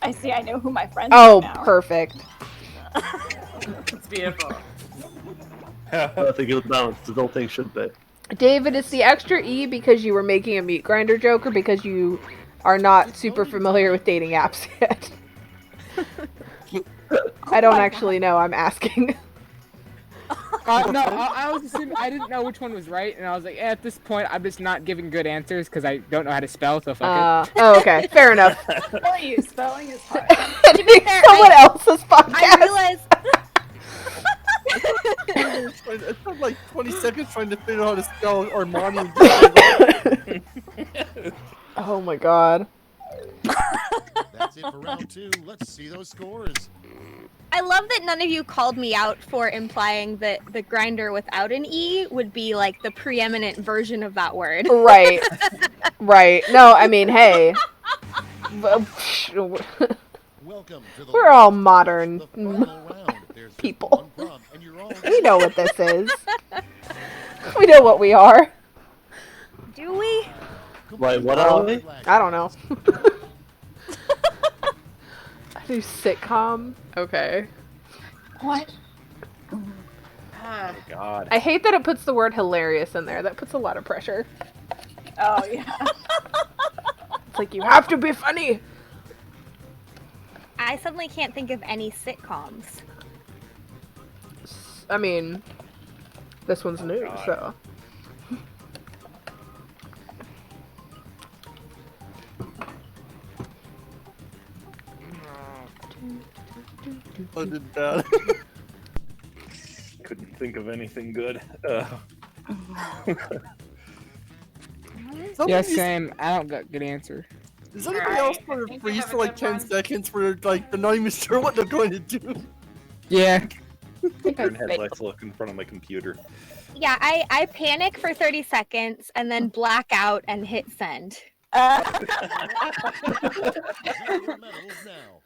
I see. I know who my friends Oh, are now. perfect. It's beautiful. Perfect, good balance, as all things should be. David, is the extra E because you were making a meat grinder joke or because you are not super familiar with dating apps yet? I don't actually know. I'm asking. No, I was assuming I didn't know which one was right, and I was like, at this point, I'm just not giving good answers because I don't know how to spell. So fuck it. Oh, okay, fair enough. Spelling is hard. To be fair, Someone else's podcast. I realized I spent like 20 seconds trying to figure out how to spell Armani. Oh my god. That's it for round 2. Let's see those scores. I love that none of you called me out for implying that the grinder without an E would be like the preeminent version of that word. Right. Right. No, I mean, hey. Welcome to the We're all modern the final round. There's people. one prompt, and you're all We know what this is. We know what we are. Do we? Wait, what are we? I don't know. I do sitcom. Okay. What? Ah, God. I hate that it puts the word hilarious in there. That puts a lot of pressure. Oh yeah. It's like, you have to be funny. I suddenly can't think of any sitcoms. I mean, this one's new, so. I did bad. Couldn't think of anything good. Yeah, same. I don't got good answer. Does anybody else want to freeze for like 10 seconds where like they're not even sure what they're going to do? Yeah. Turn headlights look in front of my computer. Yeah, I panic for 30 seconds and then black out and hit send. Present your medals now.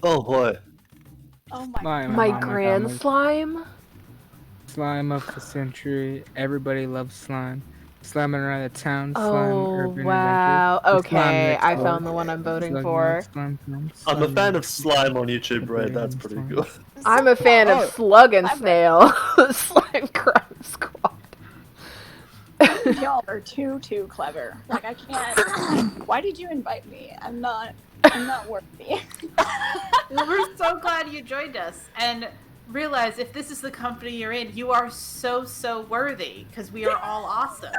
Oh boy. Oh my. My God, grand my slime? slime of the century. Everybody loves slime. Slamming around the town. Slime Oh, urban wow. adventure. The slime Okay, next I door. found the one I'm voting Slime for. slime film, I'm a slime fan of slime on YouTube, Red. Everybody That's loves pretty slime. good. I'm a fan of Slug and Snail. Slime Crime Squad. Y'all are too clever. Like I can't. Why did you invite me? I'm not worthy. well, we're so glad you joined us, and realize if this is the company you're in, you are so worthy because we are all awesome.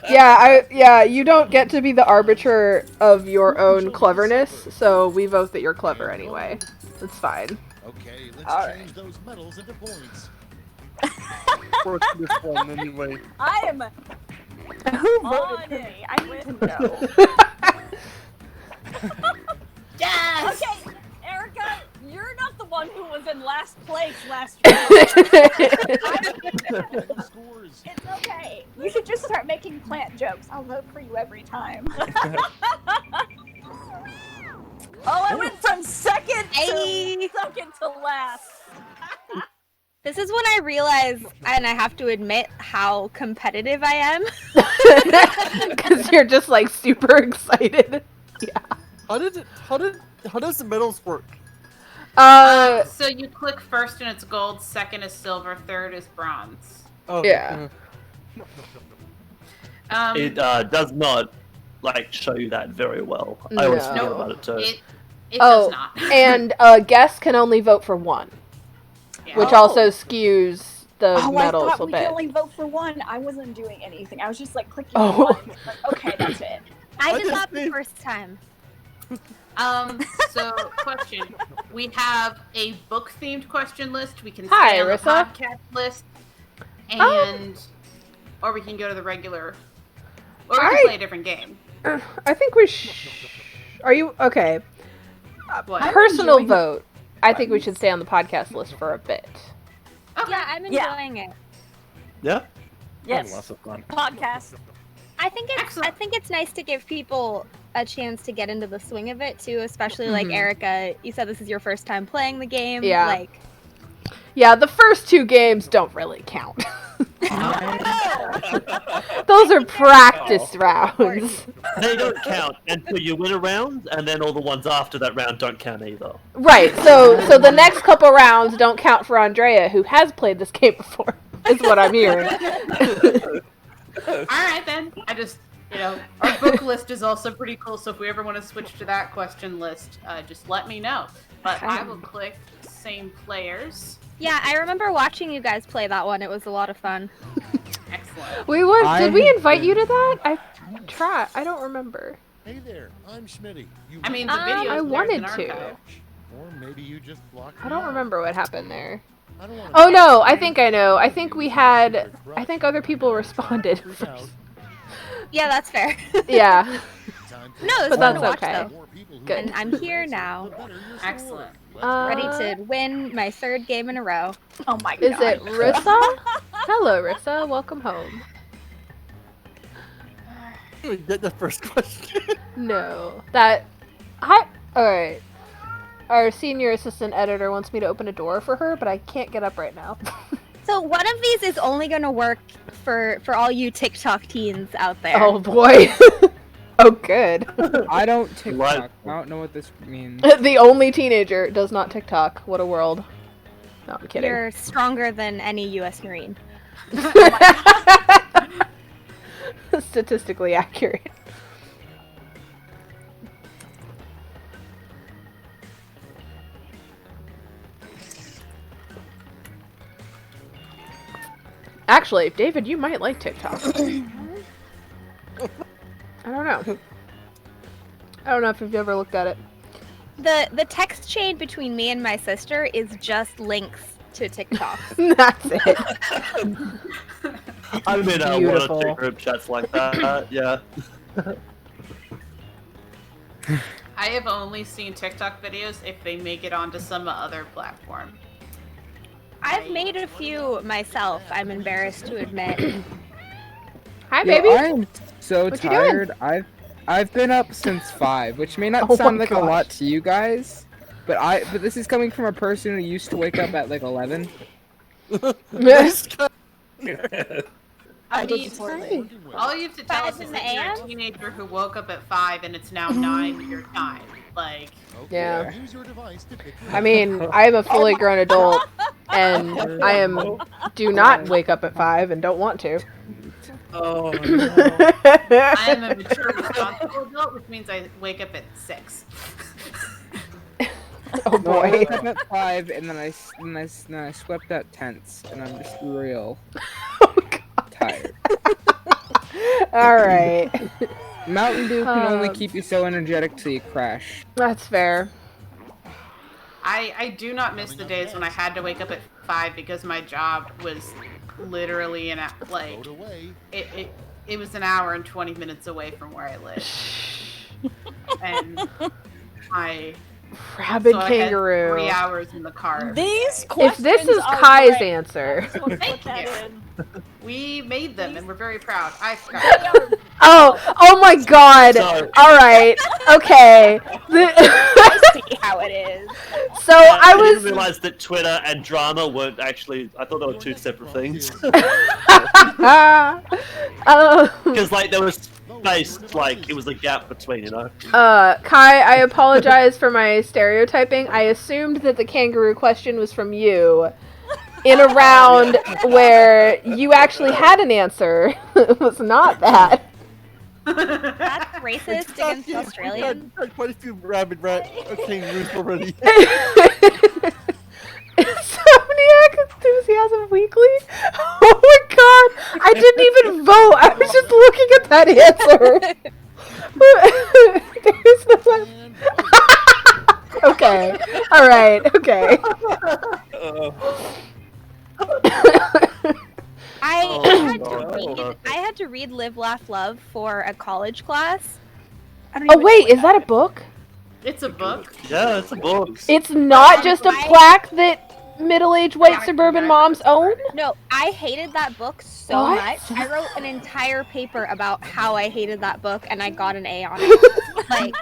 Yeah, you don't get to be the arbiter of your own cleverness, so we vote that you're clever anyway. It's fine. Okay, let's All change those medals into points. For this one, anyway. I am. Who voted for me? I need to know. Yes. Okay, Erica, you're not the one who was in last place last week. Scores. It's okay. You should just start making plant jokes. I'll vote for you every time. Oh, I went from second Hey. to last. This is when I realize, and I have to admit, how competitive I am. Because you're just like super excited. Yeah. How does the medals work? So you click first and it's gold, second is silver, third is bronze. Oh, Yeah. It does not like show you that very well. I always No. forget about it too. It does not. And guests can only vote for one, Yeah. which Oh. also skews the I medals thought a we bit. could only vote for one. I wasn't doing anything. I was just like clicking Oh. on one. Like, okay, that's it. I I did just that the think- first time. So question. We have a book themed question list. We can Hi, stay on the Arissa. podcast list. And or we can go to the regular or we can Alright. play a different game. I think we Are you okay? What? Personal enjoying vote. I think we should stay on the podcast list for a bit. Yeah, I'm enjoying it. Yeah. Yes. Lots of fun. Podcast. I think it's nice to give people a chance to get into the swing of it too, especially like Erica. You said this is your first time playing the game. Yeah. Like, yeah, the first 2 games don't really count. Those are practice rounds. They don't count until you win a round, and then all the ones after that round don't count either. Right. So the next couple rounds don't count for Andrea, who has played this game before. Is what I'm hearing. All right, then. I just, our book list is also pretty cool, so if we ever want to switch to that question list, just let me know. But I will click same players. yeah, I remember watching you guys play that one. It was a lot of fun. Excellent. Did we invite you to that? I don't remember. Hey there, I'm Schmitty. I mean, the video. I wanted to. Or maybe you just blocked me I don't out. remember what happened there. I don't wanna Oh no, I think I know. I think other people responded. Yeah, that's fair. Yeah. No, it's But fun that's to watch okay. though. Good. And I'm here now, Excellent. ready to win my 3rd game in a row. Oh my god. Is it Rissa? Hello, Rissa. Welcome home. We get the first question. No. Alright. Our senior assistant editor wants me to open a door for her, but I can't get up right now. So one of these is only going to work for all you TikTok teens out there. Oh boy. Oh good. I don't TikTok. I don't know what this means. The only teenager does not TikTok. What a world. No, I'm kidding. You're stronger than any U.S. Marine. Statistically accurate. Actually, David, you might like TikTok. I don't know. I don't know if you've ever looked at it. The text chain between me and my sister is just links to TikTok. That's it. I'm in one or Beautiful. 2 group chats like that. Yeah. I have only seen TikTok videos if they make it onto some other platform. I've made a few myself, I'm embarrassed to admit. Hi, baby. I'm so What you doing? tired. I've been up since 5, which may not Oh sound my like a lot to you guys, but this is coming from a person who used to wake up at like 11. I mean, all you have to tell us 5 is in that the you're AM? a teenager who woke up at 5 and it's now 9 your time. Like, Yeah. Use your device to pick your I mean, I am a fully grown adult, and I do not wake up at 5 and don't want to. Oh no. I am a mature, responsible adult, which means I wake up at 6. Oh No, I boy. woke up at 5 and then I swept out tents, and I'm just real tired. Alright. Mountain Dew can only keep you so energetic till you crash. That's fair. I do not miss the days when I had to wake up at 5 because my job was literally vote away. it was an hour and 20 minutes away from where I live. And Rabid so I had kangaroo. 3 hours in the car. These If questions this is are Kai's great. answer. Let's put Thank that you. in. We made them and we're very proud. Oh my god. So- Alright. Okay. I see how it is. So I didn't was realize that Twitter and drama weren't actually. I thought they were 2 separate things. Because like there was space, like it was a gap between, you know. Kai, I apologize for my stereotyping. I assumed that the kangaroo question was from you in a round where you actually had an answer. It was not that. That's racist against Australians. We've had quite a few rabid kangaroos already. Insomniac Enthusiasm Weekly? Oh my god! I didn't even vote! I was just looking at that answer! There's no left. Okay. Alright, okay. I had to read Live, Laugh, Love for a college class, Oh wait, is that a book? It's a book. Yeah, it's a book. It's not just a plaque that middle-aged white suburban moms own? No, I hated that book so What? much. I wrote an entire paper about how I hated that book, and I got an A on it. Like,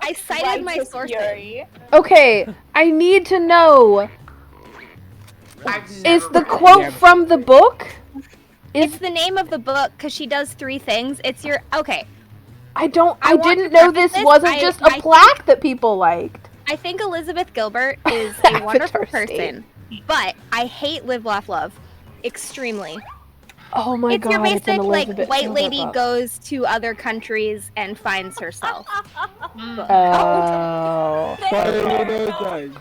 I cited my Righteous sources. fury. Okay, I need to know. Is the quote from the book? It's the name of the book because she does 3 things. It's your okay. I want didn't to know preface this this. wasn't just a plaque that people liked. I think Elizabeth Gilbert is a wonderful Avatar State. person, but I hate Live, Laugh, Love extremely. Oh my It's your god, it's an basic like Elizabeth white Gilbert lady book. goes to other countries and finds herself. Oh.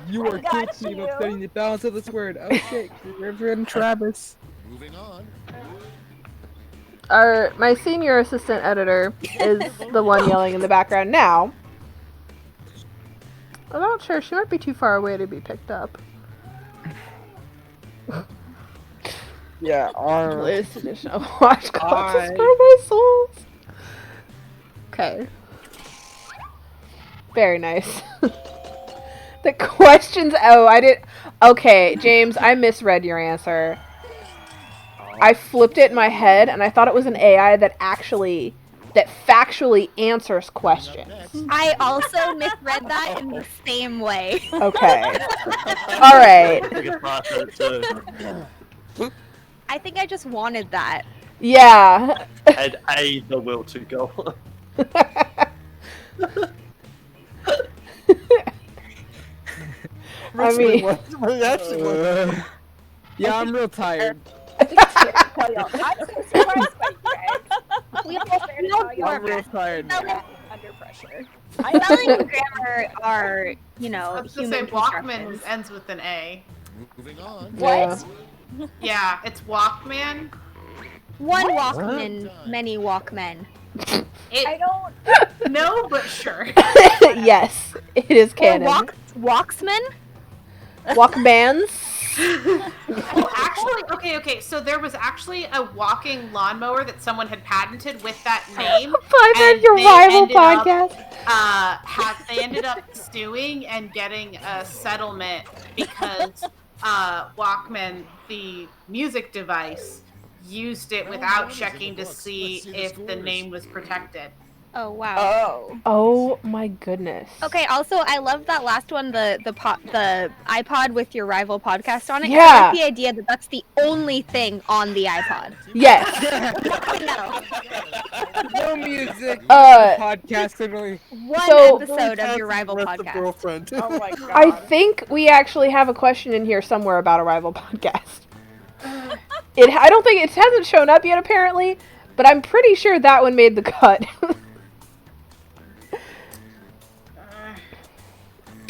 You are guilty of upsetting the balance of this word. Oh shit, Reverend Travis. Moving on. My senior assistant editor is the one yelling in the background now. I'm not sure. She might be too far away to be picked up. Yeah, Latest edition of Watch Clocks is my souls. Okay. Very nice. The questions. Oh, I did. Okay, James, I misread your answer. I flipped it in my head, and I thought it was an AI that factually answers questions. I also misread that in the same way. Okay. All right. I think I just wanted that. Yeah. And the will to go on. I mean, yeah, I'm real tired. I'm so surprised by you guys. We all I'm real tired. Under pressure. Spelling and grammar are, I was gonna say human Walkman constructions. ends with an A. Moving on. What? Yeah, it's Walkman. One Walkman, many Walkmen. I don't. No, but sure. yes, it is canon. Walksman? Walkmans? Well, actually, okay. So there was actually a walking lawnmower that someone had patented with that name. Find and your they rival ended up, podcast. They ended up suing and getting a settlement because Walkman, the music device, used it without checking to see if the name was protected. Oh wow. Oh. Oh my goodness. Okay, also I love that last one, the iPod with your rival podcast on it. Yeah. I like the idea that that's the only thing on the iPod. Yes. No music. Podcast literally. One So- episode of your rival podcast. Girlfriend. Oh my god. I think we actually have a question in here somewhere about a rival podcast. I don't think it hasn't shown up yet apparently, but I'm pretty sure that one made the cut.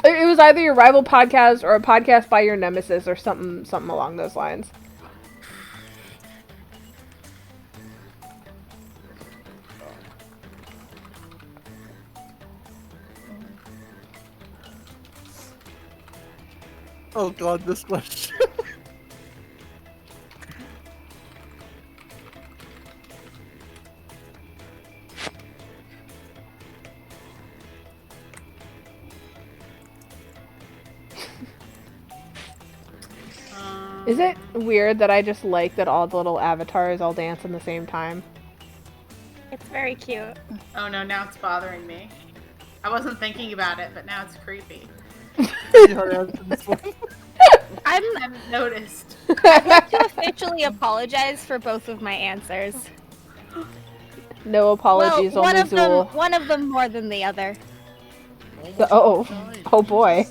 It was either your rival podcast or a podcast by your nemesis or something along those lines. Oh god, this question. Is it weird that I just like that all the little avatars all dance in the same time? It's very cute. Oh no, now it's bothering me. I wasn't thinking about it, but now it's creepy. I haven't noticed. I'd like to officially apologize for both of my answers. No apologies, well, only Zool. one of them more than the other. Oh boy.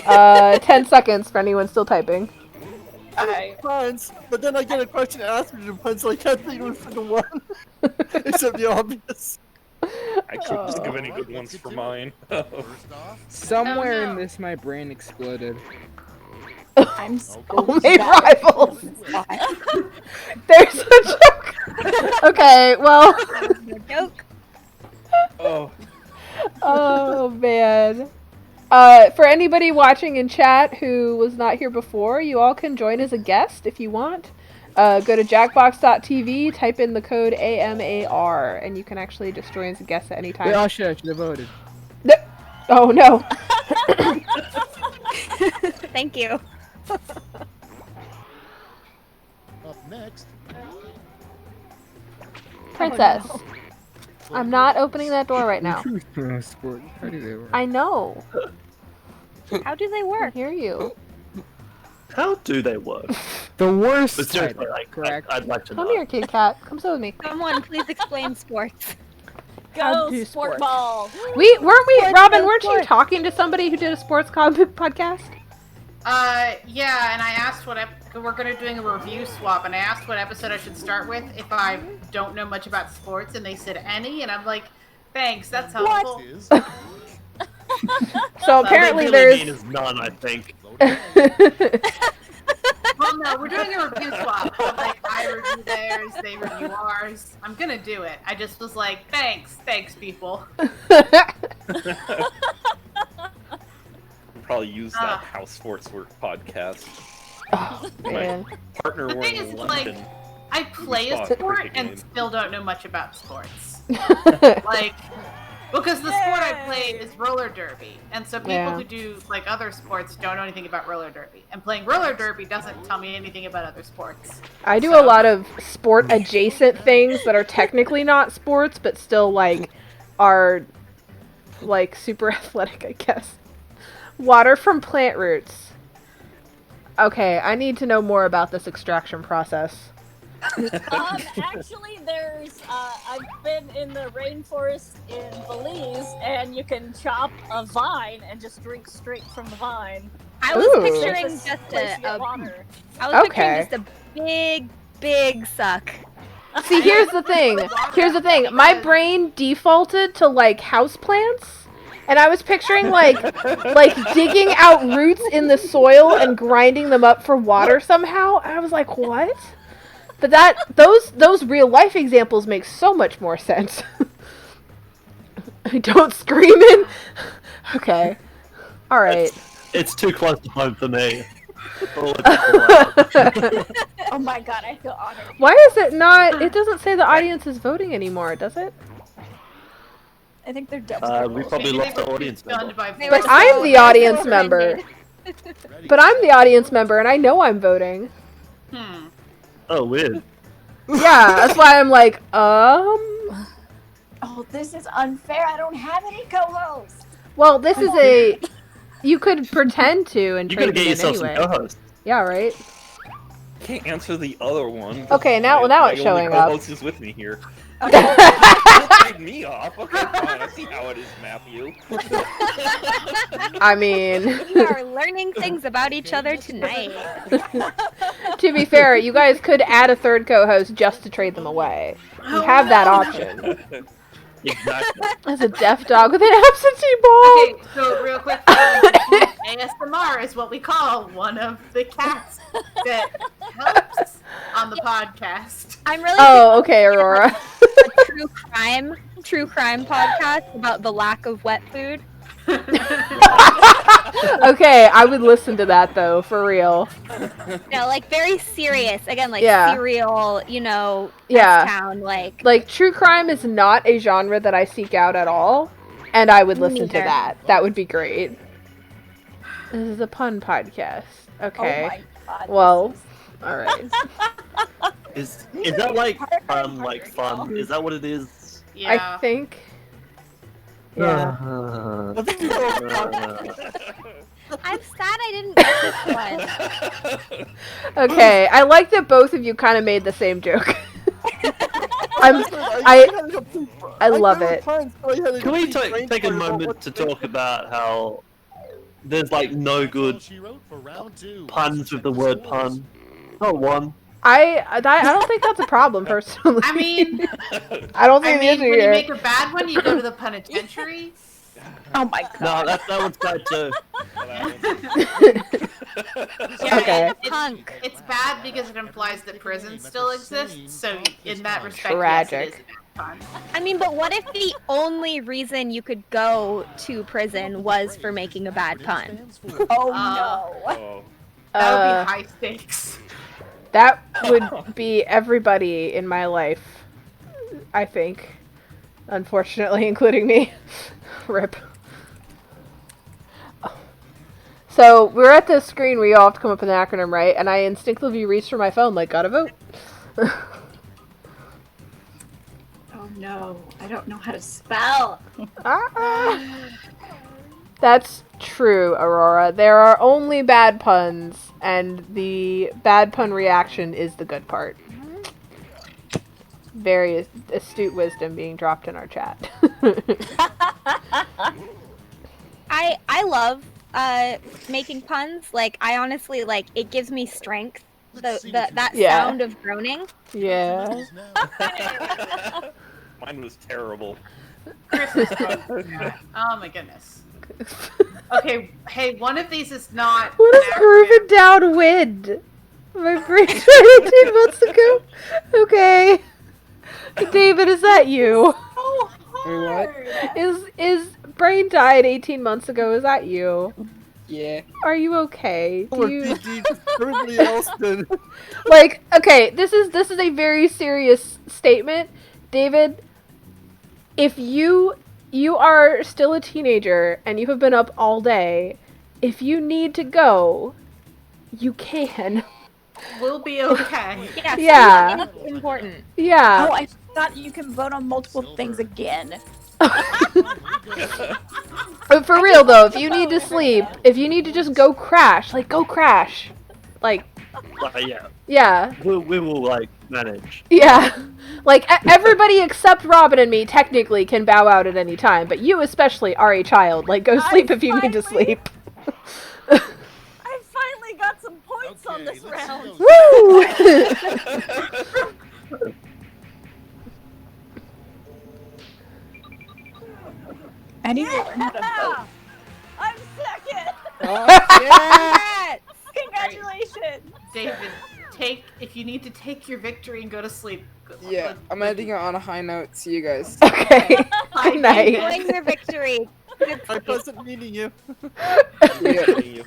10 seconds for anyone still typing. Puns, but then I get a question asked me to puns, so I can't think of it for the one. Except the obvious. I can't think of any good ones for mine. Somewhere in this, my brain exploded. I'm so Only rivals. There's a joke. Okay, well. Joke. Oh man. For anybody watching in chat who was not here before, you all can join as a guest if you want. Go to jackbox.tv, type in the code AMAR, and you can actually just join as a guest at any time. Wait, I should have voted. Oh no. Thank you. Up next, Princess. Oh, I'm not opening that door right now. Sport. How do they work? I know. How do they I work? hear you. How do they work? The worst. But seriously, title, like, correct. I'd like to know. Come here, Kid Kat. Come sit with me. Someone please explain sports. How Go to do sport sports. ball. Weren't we, Sports, Robin, go weren't you sports. talking to somebody who did a sports podcast? Yeah, and I asked we're gonna doing a review swap, and I asked what episode I should start with if I don't know much about sports, and they said any, and I'm like, thanks, that's helpful. is So apparently what they really mean there's... is none, I think. Well, no, we're doing a review swap. I'm like, I review theirs, they review ours. I'm gonna do it. I just was like, thanks, people. Probably use that How Sports Work podcast. Oh, man. Partner The were thing in is, London. like, I play a saw a sport cricket and game. still don't know much about sports. Like, because the sport I play is roller derby, and so people Yeah. who do like other sports don't know anything about roller derby, and playing roller derby doesn't tell me anything about other sports. I do a lot of sport adjacent things that are technically not sports, but still like are like super athletic, I guess. Water from plant roots. Okay, I need to know more about this extraction process. Actually, I've been in the rainforest in Belize, and you can chop a vine and just drink straight from the vine. I was Ooh. picturing It's just place to get a water. I was Okay. picturing just a big suck. See, here's the thing. My brain defaulted to like houseplants, and I was picturing like digging out roots in the soil and grinding them up for water somehow. And I was like, what? But those real life examples make so much more sense. Don't scream in. Okay. All right. It's too close to home for me. Oh my god, I feel honored. Why is it not? It doesn't say the audience is voting anymore, does it? I think they're done. We probably Maybe lost they the were audience stunned member. by They But were I'm so- the they were audience so member. offended. But I'm the audience member, and I know I'm voting. Oh, weird. Yeah, that's why I'm like, Oh, this is unfair. I don't have any co-hosts. Well, this is a... You could pretend to and You gotta trade get them in yourself anyway. some co-hosts. Yeah, right? Can't answer the other one. Okay, now My it's only showing up. co-host is with me here. Take me off. Okay, fine. I see how it is, Matthew. I mean, We are learning things about each other tonight. to be fair, you guys could add a third co-host just to trade them away. You have that option. Exactly. As a deaf dog with an absentee ball. Okay, so real quick, ASMR is what we call one of the cats that helps on the podcast. I'm really Oh, okay, Aurora. a true crime podcast about the lack of wet food. Okay, I would listen to that though, for real. No, like very serious. Again, like Yeah. serial, you know, Yeah. town, like Like, true crime is not a genre that I seek out at all, and I would listen to Neither. that. That would be great. This is a pun podcast. Okay. Oh my god. Well, alright. Is that like fun? Is that what it is? Yeah. I think. Yeah. I'm sad I didn't get this one. Okay, I like that both of you kind of made the same joke. I love it. Can we take a moment to talk about how there's like no good She wrote for round 2. puns with the word pun? Not one. I don't think that's a problem, personally. I mean, I don't think it is when you here. make a bad one, you go to the penitentiary. Oh my god. No, that one's bad too. Yeah, Okay. It's bad because it implies that prison still exists. So in that respect, Tragic. yes, it is fun. I mean, but what if the only reason you could go to prison was for making a bad pun? Oh Uh, no. Oh. That would be high stakes. That would be everybody in my life, I think. Unfortunately, including me. Rip. So, we're at this screen where you all have to come up with an acronym, right? And I instinctively reached for my phone, like, gotta vote. Oh no, I don't know how to spell. That's true, Aurora. There are only bad puns, and the bad pun reaction is the good part. Very astute wisdom being dropped in our chat. I love making puns. Like, I honestly, like, it gives me strength. That Yeah. sound of groaning. Yeah. Mine was terrible. Chris is oh my goodness. Okay, hey, one of these is not. What an is acronym. grooving down wind? My brain tried 18 months ago. Okay. David, is that you? Is brain died 18 months ago? Is that you? Yeah. Are you okay? Do you Everybody else did. like? Okay, this is a very serious statement, David. If you are still a teenager and you have been up all day, if you need to go, you can. We'll be okay. Yeah. It's important. Yeah. Oh, I thought you can vote on multiple things again. But for real though, if you need to sleep, if you need to just go crash, like go crash. Like Yeah. yeah. We will like manage. Yeah. Like everybody except Robin and me technically can bow out at any time, but you especially are a child. Like go sleep if you need to sleep. I finally got some points on this round. Woo! I need to learn how to vote. I'm second. Yeah. Congratulations. David, if you need to take your victory and go to sleep. Yeah, I'm ending it on a high note. See you guys. Okay. Good night. Enjoying your victory. I wasn't meeting you. Yeah.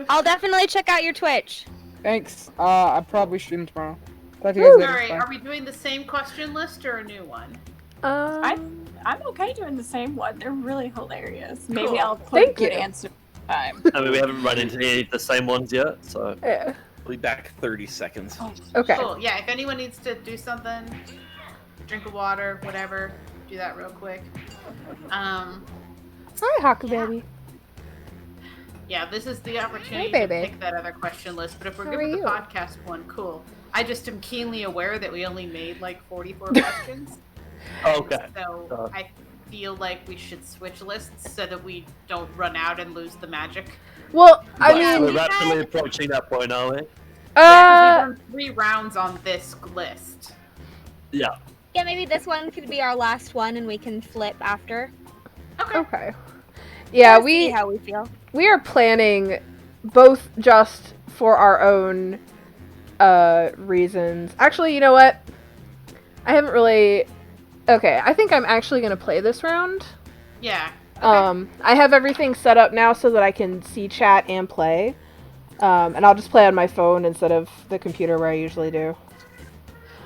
I'll definitely check out your Twitch. Thanks. I probably stream tomorrow. Talk to you guys later. Alright, Bye. are we doing the same question list or a new one? I'm okay doing the same one. They're really hilarious. Maybe Cool. I'll put Thank a good you. answer time. I mean, we haven't run into any of the same ones yet, so. Yeah. We'll be back 30 seconds. Okay. Cool. Yeah, if anyone needs to do something, drink of water, whatever, do that real quick. Hi, Haka baby. Yeah, this is the opportunity Hey, to baby. pick that other question list. But if we're How good are with the you? podcast one, cool. I just am keenly aware that we only made like 44 questions. Okay. So I feel like we should switch lists so that we don't run out and lose the magic. Well, I Right, mean, we're rapidly approaching that point, are we? Yeah, 'cause we've done 3 rounds on this list. Yeah. Yeah, maybe this one could be our last one and we can flip after. okay. Yeah, We'll see we how we feel. are planning both just for our own reasons. Actually, you know what? I haven't really. Okay, I think I'm actually gonna play this round. Yeah. I have everything set up now so that I can see chat and play. And I'll just play on my phone instead of the computer where I usually do.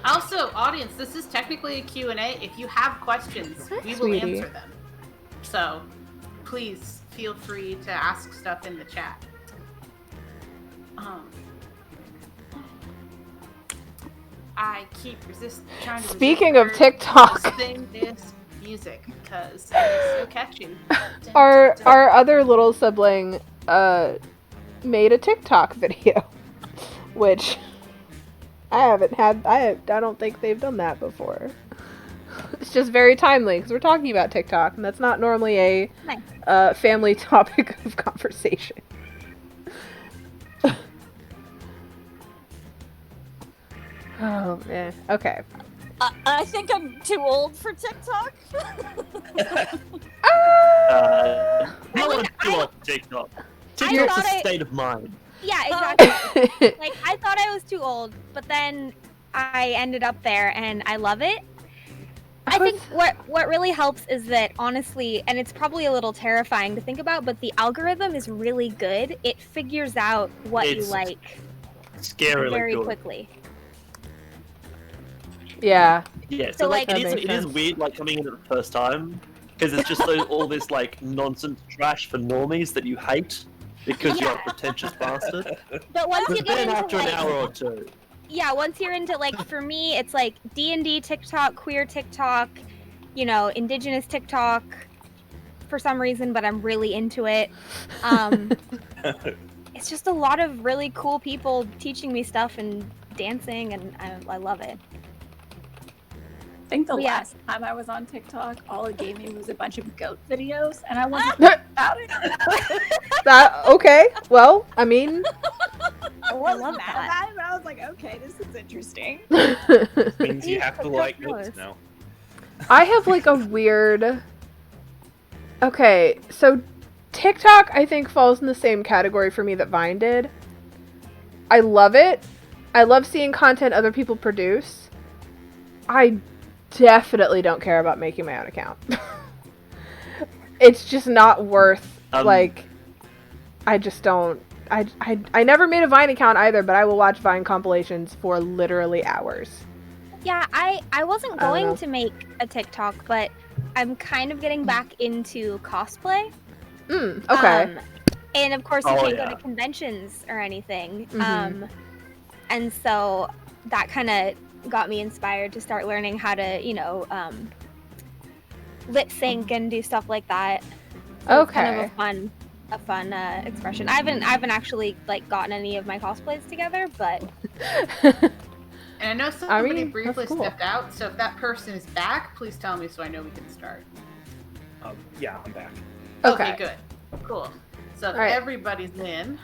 Also, audience, this is technically a Q&A. If you have questions, we will Sweetie. answer them. So, please feel free to ask stuff in the chat. I keep trying to Speaking resist of the urge TikTok. to sing this music because it's so catchy. Our other little sibling made a TikTok video, which I haven't had. I don't think they've done that before. It's just very timely because we're talking about TikTok, and that's not normally a family topic of conversation. Oh man. Okay. I think I'm too old for TikTok. No one's too old for TikTok. TikTok's thought a state of mind. Yeah, exactly. Like, I thought I was too old, but then I ended up there and I love it. I think what really helps is that, honestly, and it's probably a little terrifying to think about, but the algorithm is really good. It figures out what you It's like Scarily very good. quickly. Yeah. Yeah, So, like- it That makes is sense. weird, like, coming in at the first time, because it's just all this, like, nonsense trash for normies that you hate, because you're a Yeah. pretentious bastard. But once you But get then into after an like, hour or two, yeah, once you're into like, for me, it's like D&D TikTok, queer TikTok, you know, indigenous TikTok, for some reason, but I'm really into it. It's just a lot of really cool people teaching me stuff and dancing, and I love it. I think the Yeah. last time I was on TikTok, all it gave me was a bunch of goat videos, and I wasn't about it. That okay? Well, I mean, I wasn't love mad that. about it, but I was like, okay, this is interesting. Means you have to like goats now. I have like a weird. Okay, so TikTok I think falls in the same category for me that Vine did. I love it. I love seeing content other people produce. I definitely don't care about making my own account. It's just not worth like. I just don't. I never made a Vine account either, but I will watch Vine compilations for literally hours. Yeah, I wasn't I don't know. going to make a TikTok, but I'm kind of getting back into cosplay. Okay. And of course, you Oh, can't yeah. go to conventions or anything. Mhm. And so that kind of got me inspired to start learning how to, you know, lip sync and do stuff like that. So it's kind of a fun expression. I haven't actually like gotten any of my cosplays together, but And I know somebody mean, briefly that's cool. stepped out, so if that person is back, please tell me so I know we can start. Yeah, I'm back. Okay. Good. Cool. So Alright. everybody's in.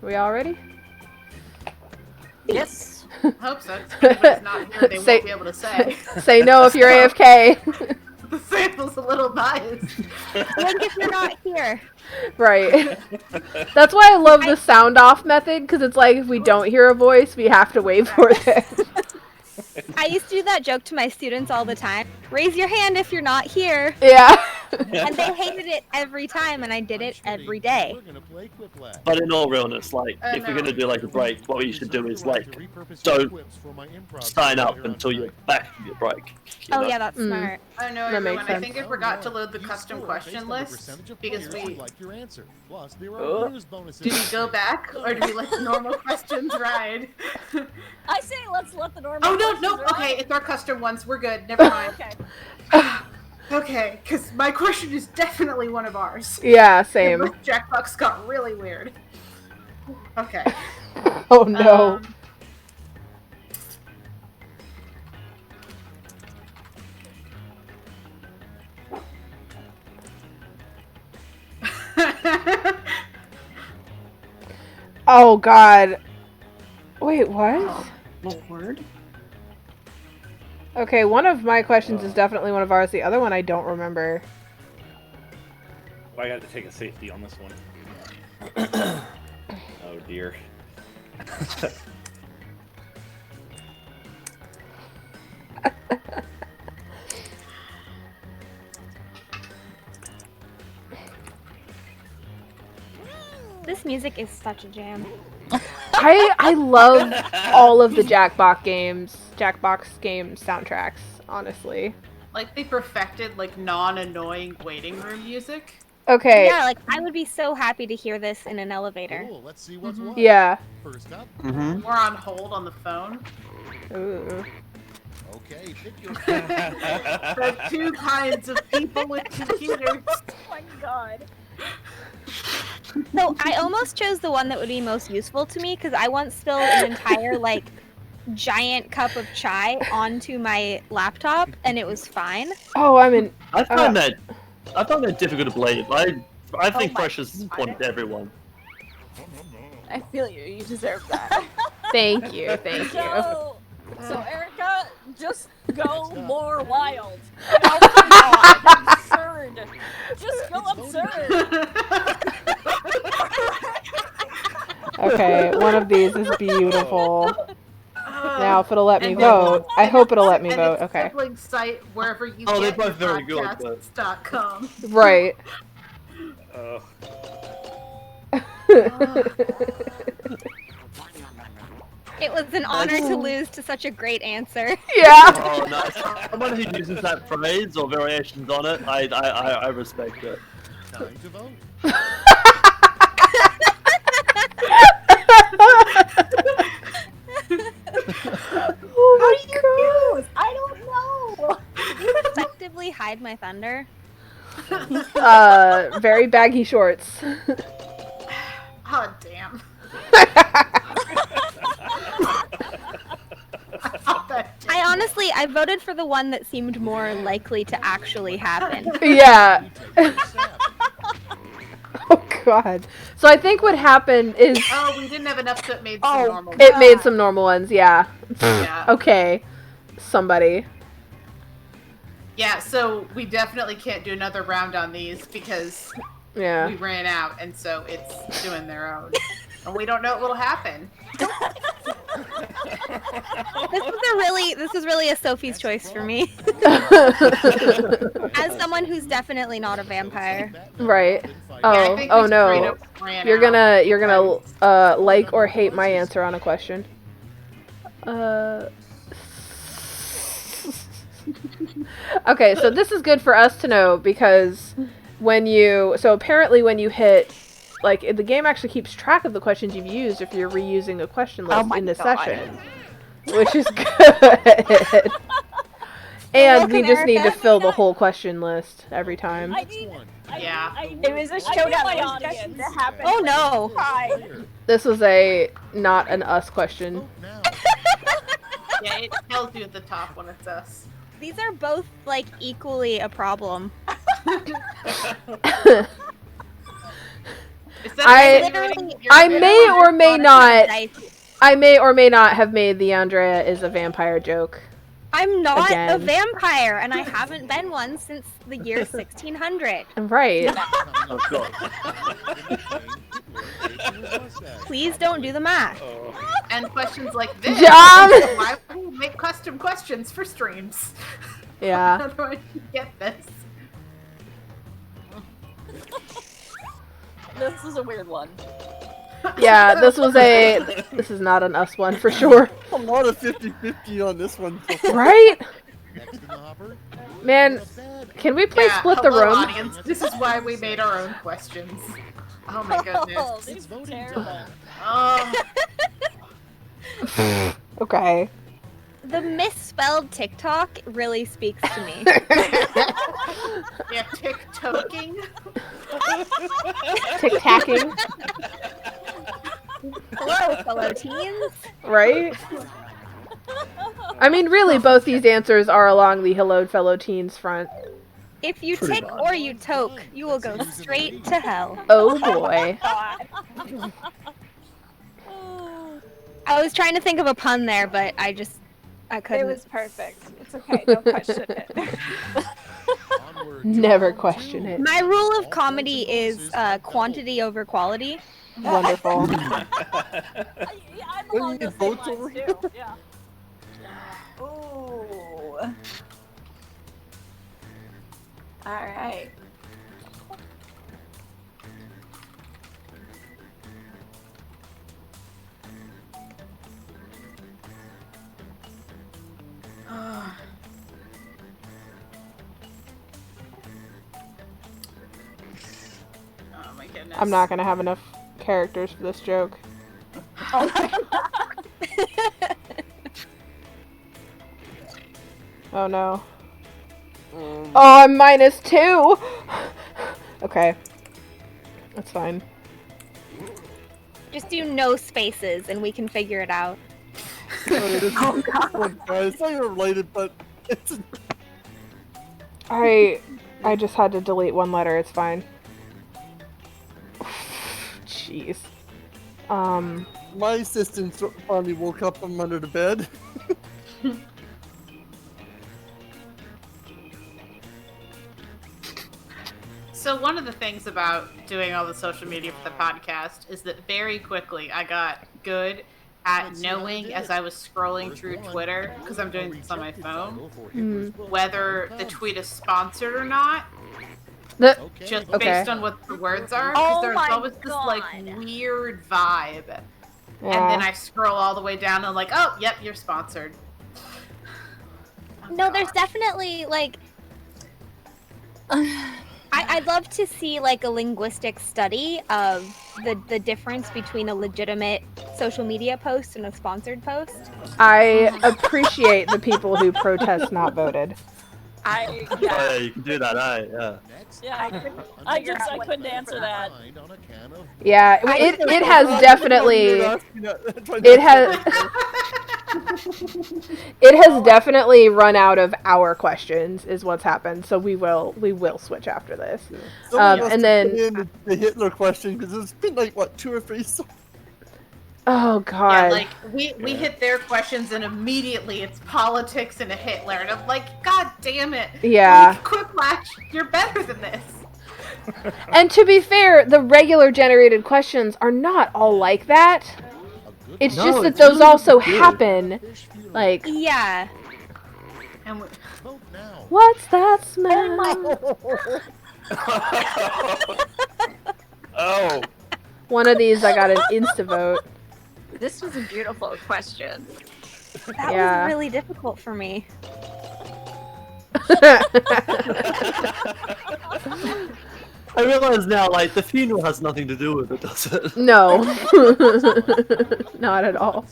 We all ready? Yes. Hope so. If anybody's not here, they Say- won't be able to say. Say no if you're AFK. The sample's a little biased. like if you're not here. Right. That's why I love the sound off method, because it's like if we don't hear a voice, we have to wait for it. I used to do that joke to my students all the time. Raise your hand if you're not here. Yeah. And they hated it every time, and I did it every day. We're gonna play Quiplash. but in all realness, like, if no. we're gonna do like a break, what we should do is like, To repurpose don't your quips for my improv sign show up later on until you're tonight. back from your break. you Oh know? yeah, that's Mm. smart. I know That everyone. makes I sense. think I forgot to load the You custom score question based on the list percentage of because players who we like your answer. Plus, there Oh. are bonus bonuses. did we go back or did we let the normal questions ride? I say let's let the normal. Oh no, questions ride. okay, it's our custom ones. We're good. Never mind. Okay. Okay, because my question is definitely one of ours. Yeah, same. Jackbox got really weird. Okay. Oh no. Oh god. Wait, what? Lord. Okay, one of my questions is definitely one of ours. The other one I don't remember. I got to take a safety on this one. Oh dear. This music is such a jam. I love all of the Jackbox games soundtracks, honestly. Like they perfected like non-annoying waiting room music. Okay. Yeah, like I would be so happy to hear this in an elevator. Cool, let's see what's what. Yeah. First up, Mm-hmm. We're on hold on the phone. Ooh. okay, pick your There are two kinds of people with computers. Oh my god. So I almost chose the one that would be most useful to me because I once spilled an entire like giant cup of chai onto my laptop and it was fine. Oh, I'm in. I find that difficult to believe. I think my Fresh is important to everyone. I feel you. You deserve that. Thank you. Thank you. So Erica, just go more wild. Absurd. Just go absurd. Okay, one of these is beautiful. Now, if it'll let me And vote, I hope it'll let me and vote. its Okay. sibling site wherever you Oh, they're get both your very good, podcasts.com. Right. It was an honor to lose to such a great answer. Yeah. Oh, nice. Someone who uses that phrase or variations on it, I respect it. Time to vote. Oh my god. I don't know. Did you effectively hide my thunder? Very baggy shorts. Oh, damn. I honestly, I voted for the one that seemed more likely to actually happen. Yeah. Oh god. So I think what happened is Oh, we didn't have enough, so it made some normal. it made some normal ones, yeah. Yeah. Okay. Somebody. Yeah, so we definitely can't do another round on these because Yeah. we ran out, and so it's doing their own. And we don't know what will happen. This is really a Sophie's choice for me. As someone who's definitely not a vampire. Right. Yeah, I Oh, think oh we straight no. up ran You're out. gonna like or hate my answer on a question. Okay, so this is good for us to know because apparently when you hit, like, the game actually keeps track of the questions you've used if you're reusing a question list in the session, which is good. And we just need to fill the whole question list every time. Yeah. It was a showdown discussion to happen. Oh no! This was not an us question. Yeah, it tells you at the top when it's us. These are both, like, equally a problem. I may or may not have made the Andrea is a vampire joke. I'm not Again. a vampire, and I haven't been one since the year 1600. Right. Oh, God. Please don't do the math. And questions like this. John! Why would we make custom questions for streams? Yeah. How do I get this? This is a weird one. Yeah, this is not an us one for sure. A lot of 50-50 on this one. Right? Next in the hopper. Man, can we please Yeah, split the hello, room? audience. This is why we made our own questions. Oh my goodness. Oh, these are terrible. Oh, Okay. The misspelled TikTok really speaks to me. yeah, tick-toking. Tic-tacking. Hello, fellow teens. Right? I mean, really, both these answers are along the hello, fellow teens front. If you tick or you toke, you will go straight to hell. Oh boy. I was trying to think of a pun there, but I couldn't. It was perfect. It's okay. Don't question it. Never question it. My rule of comedy is quantity over quality. Wonderful. I'm along the same lines too. Yeah. Ooh. All right. Oh my goodness. I'm not gonna have enough characters for this joke. Oh my god. Oh no. Oh, I'm -2! Okay. That's fine. Just do no spaces and we can figure it out. Oh god. It's not even related, but it's... I just had to delete one letter, it's fine. Jeez. My assistant finally woke up from under the bed. So one of the things about doing all the social media for the podcast is that very quickly I got good at knowing as I was scrolling through Twitter, because I'm doing this on my phone, whether the tweet is sponsored or not. Just based on what the words are. Because there's always this like weird vibe And then I scroll all the way down and I'm like, oh, yep, you're sponsored. No, there's definitely like I'd love to see like a linguistic study of the difference between a legitimate social media post and a sponsored post. I appreciate the people who protest not voted. Yeah, you can do that, yeah. Yeah, I couldn't answer that. Yeah, it has definitely it has definitely run out of our questions is what's happened. So we will switch after this. And then the Hitler question, because it's been like what 2 or 3 so. Oh god. Yeah, like we hit their questions and immediately it's politics and a Hitler, and I'm like, god damn it. Yeah. Like, Quiplash, you're better than this. And to be fair, the regular generated questions are not all like that. It's just that those also happen. Like, yeah. And what's that smell? Oh. One of these I got an insta vote. This was a beautiful question. That was really difficult for me. I realize now, like, the funeral has nothing to do with it, does it? No. Not at all.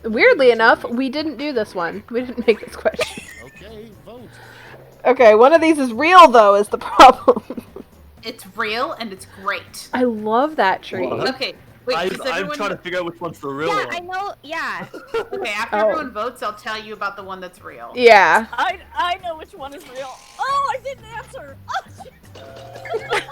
Weirdly enough, we didn't do this one. We didn't make this question. Okay, vote. Okay, one of these is real, though, is the problem. it's real and it's great. I love that tree. What? Okay, wait, I'm trying to figure out which one's the real one. I know, yeah. Okay, after everyone votes, I'll tell you about the one that's real. Yeah. I know which one is real. Oh, I didn't answer. Oh, shit.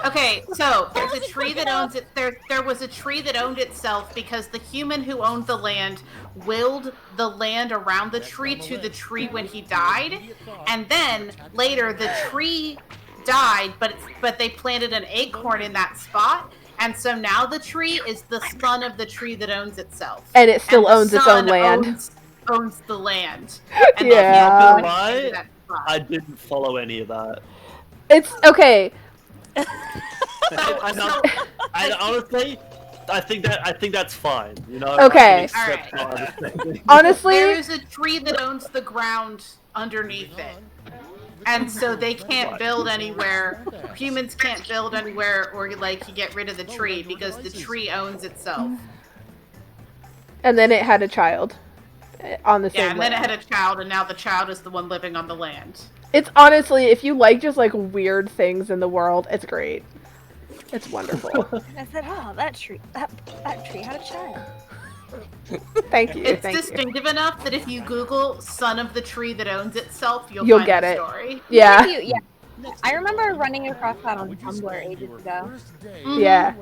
Okay, so there's a tree that owns it. There was a tree that owned itself because the human who owned the land willed the land around the tree to the tree when he died, and then later the tree died, but they planted an acorn in that spot, and so now the tree is the son of the tree that owns itself, and it still owns its own land. Owns the land. And yeah. I didn't follow any of that. It's okay. I honestly, I think that's fine. You know. Okay. Honestly, there is a tree that owns the ground underneath it, and so they can't build anywhere. Humans can't build anywhere, or like you get rid of the tree because the tree owns itself. And then it had a child on the same. Yeah, and land. then it had a child, and now the child is the one living on the land. It's honestly, if you like just like weird things in the world, it's great. It's wonderful. I said, oh, that tree had a child. Thank you. It's distinctive enough that if you Google "son of the tree that owns itself," you'll find get the it. story. Yeah. Yeah. I remember running across that on Tumblr ages ago. Mm-hmm. Yeah.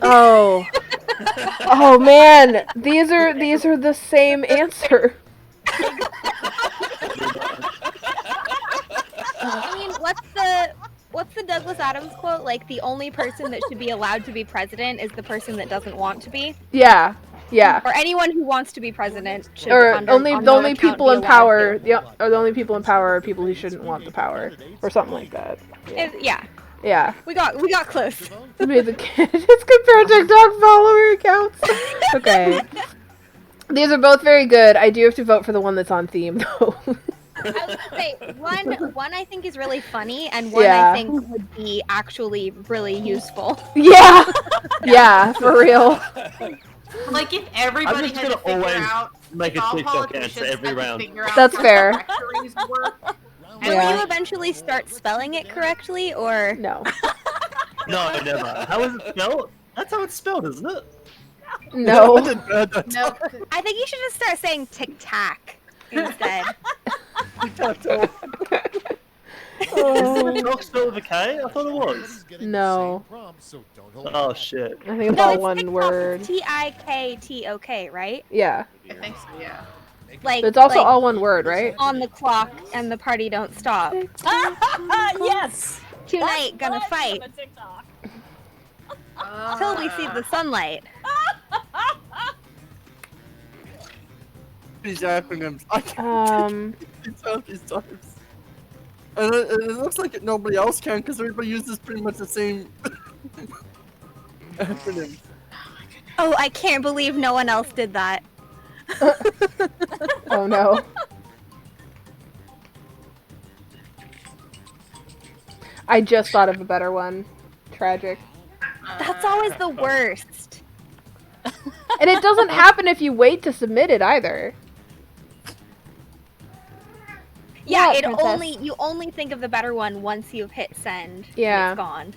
Oh. Oh man, these are the same answer. I mean, what's the Douglas Adams quote? Like, the only person that should be allowed to be president is the person that doesn't want to be. Yeah. Yeah. Or anyone who wants to be president should. Or the only people in power. Yeah. Or the only people in power are people who shouldn't want the power, or something like that. Yeah. Yeah. We got close. We made the candidates compare TikTok follower accounts. Okay. These are both very good. I do have to vote for the one that's on theme, though. I was gonna say one I think is really funny, and one I think would be actually really useful. Yeah. Yeah, for real. Like if everybody I'm just had to gonna figure always out make a all TikTok answer politicians every had to round. figure out That's how fair. directories work. Will you eventually start spelling it correctly, or no? No, never. How is it spelled? That's how it's spelled, isn't it? No. No. I think you should just start saying tic tac instead. Is the TikTok spelled with a K? I thought it was. No. Oh shit. I think it's all one word. TikTok, right? Yeah. I think so, yeah. Like, But it's also like, all one word, right? on the clock and the party don't stop. Yes. Tonight, gonna fight till we see the sunlight. These acronyms. I can't these times. And it looks like nobody else can because everybody uses pretty much the same Acronyms. Oh, I can't believe no one else did that. Oh no. I just thought of a better one. Tragic. That's always the worst. And it doesn't happen if you wait to submit it either. Yeah, Yeah, princess. you only think of the better one once you've hit send. Yeah. And it's gone.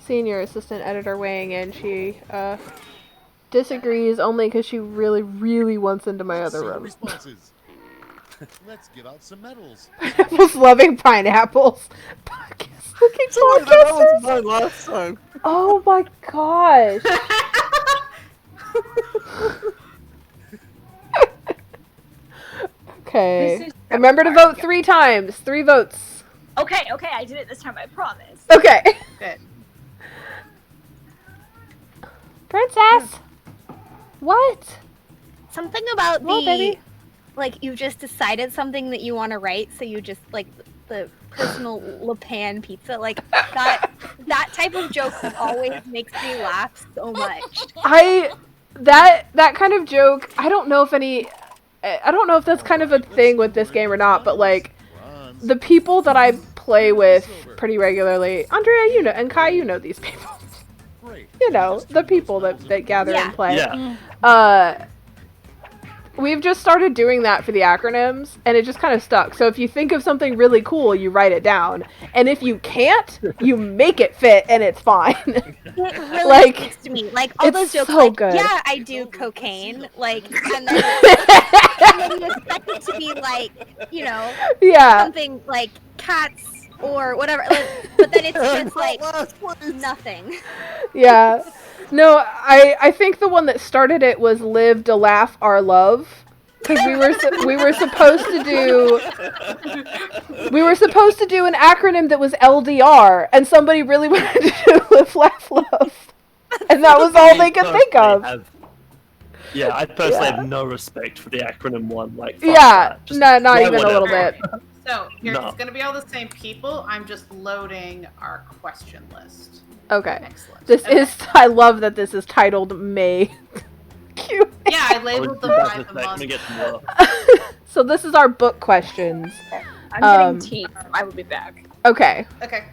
Senior assistant editor weighing in. She disagrees only because she really, really wants into my other See room. responses. Let's give out some medals. Was loving pineapples. Podcast looking Sorry, that was podcasters. mine last time. Oh my gosh. Okay. Remember to vote 3 times. 3 votes. Okay, I did it this time, I promise. Okay. Good. Princess. What? Something about Well, the baby. like you just decided something that you want to write, so you just like the personal Le Pan pizza, like that type of joke always makes me laugh so much. That kind of joke, I don't know if that's kind of a thing with this game or not, but like the people that I play with pretty regularly, Andrea, you know, and Kai, you know these people. You know, the people that gather and play. Yeah. We've just started doing that for the acronyms, and it just kind of stuck. So if you think of something really cool, you write it down. And if you can't, you make it fit, and it's fine. It really Like, speaks to me. Like all it's those jokes, so like, good. yeah, I do cocaine, like, and then you expect it to be like, you know, Yeah. something like cats or whatever. Like, but then it's just like nothing. Yeah. No, I think the one that started it was "Live to Laugh Our Love," because we were supposed to do an acronym that was LDR, and somebody really wanted to do "Live, Laugh, Love," and that was all they could think of. I personally have no respect for the acronym one. Like, fuck Yeah, that. Just not write even a little whatever. bit. So here's No. it's gonna be all the same people. I'm just loading our question list. Okay. Excellent. This Okay. is. I love that this is titled May. Q. Yeah, I labeled them by the I'm gonna month. get some more. So this is our book questions. I'm getting tea. I will be back. Okay. Okay.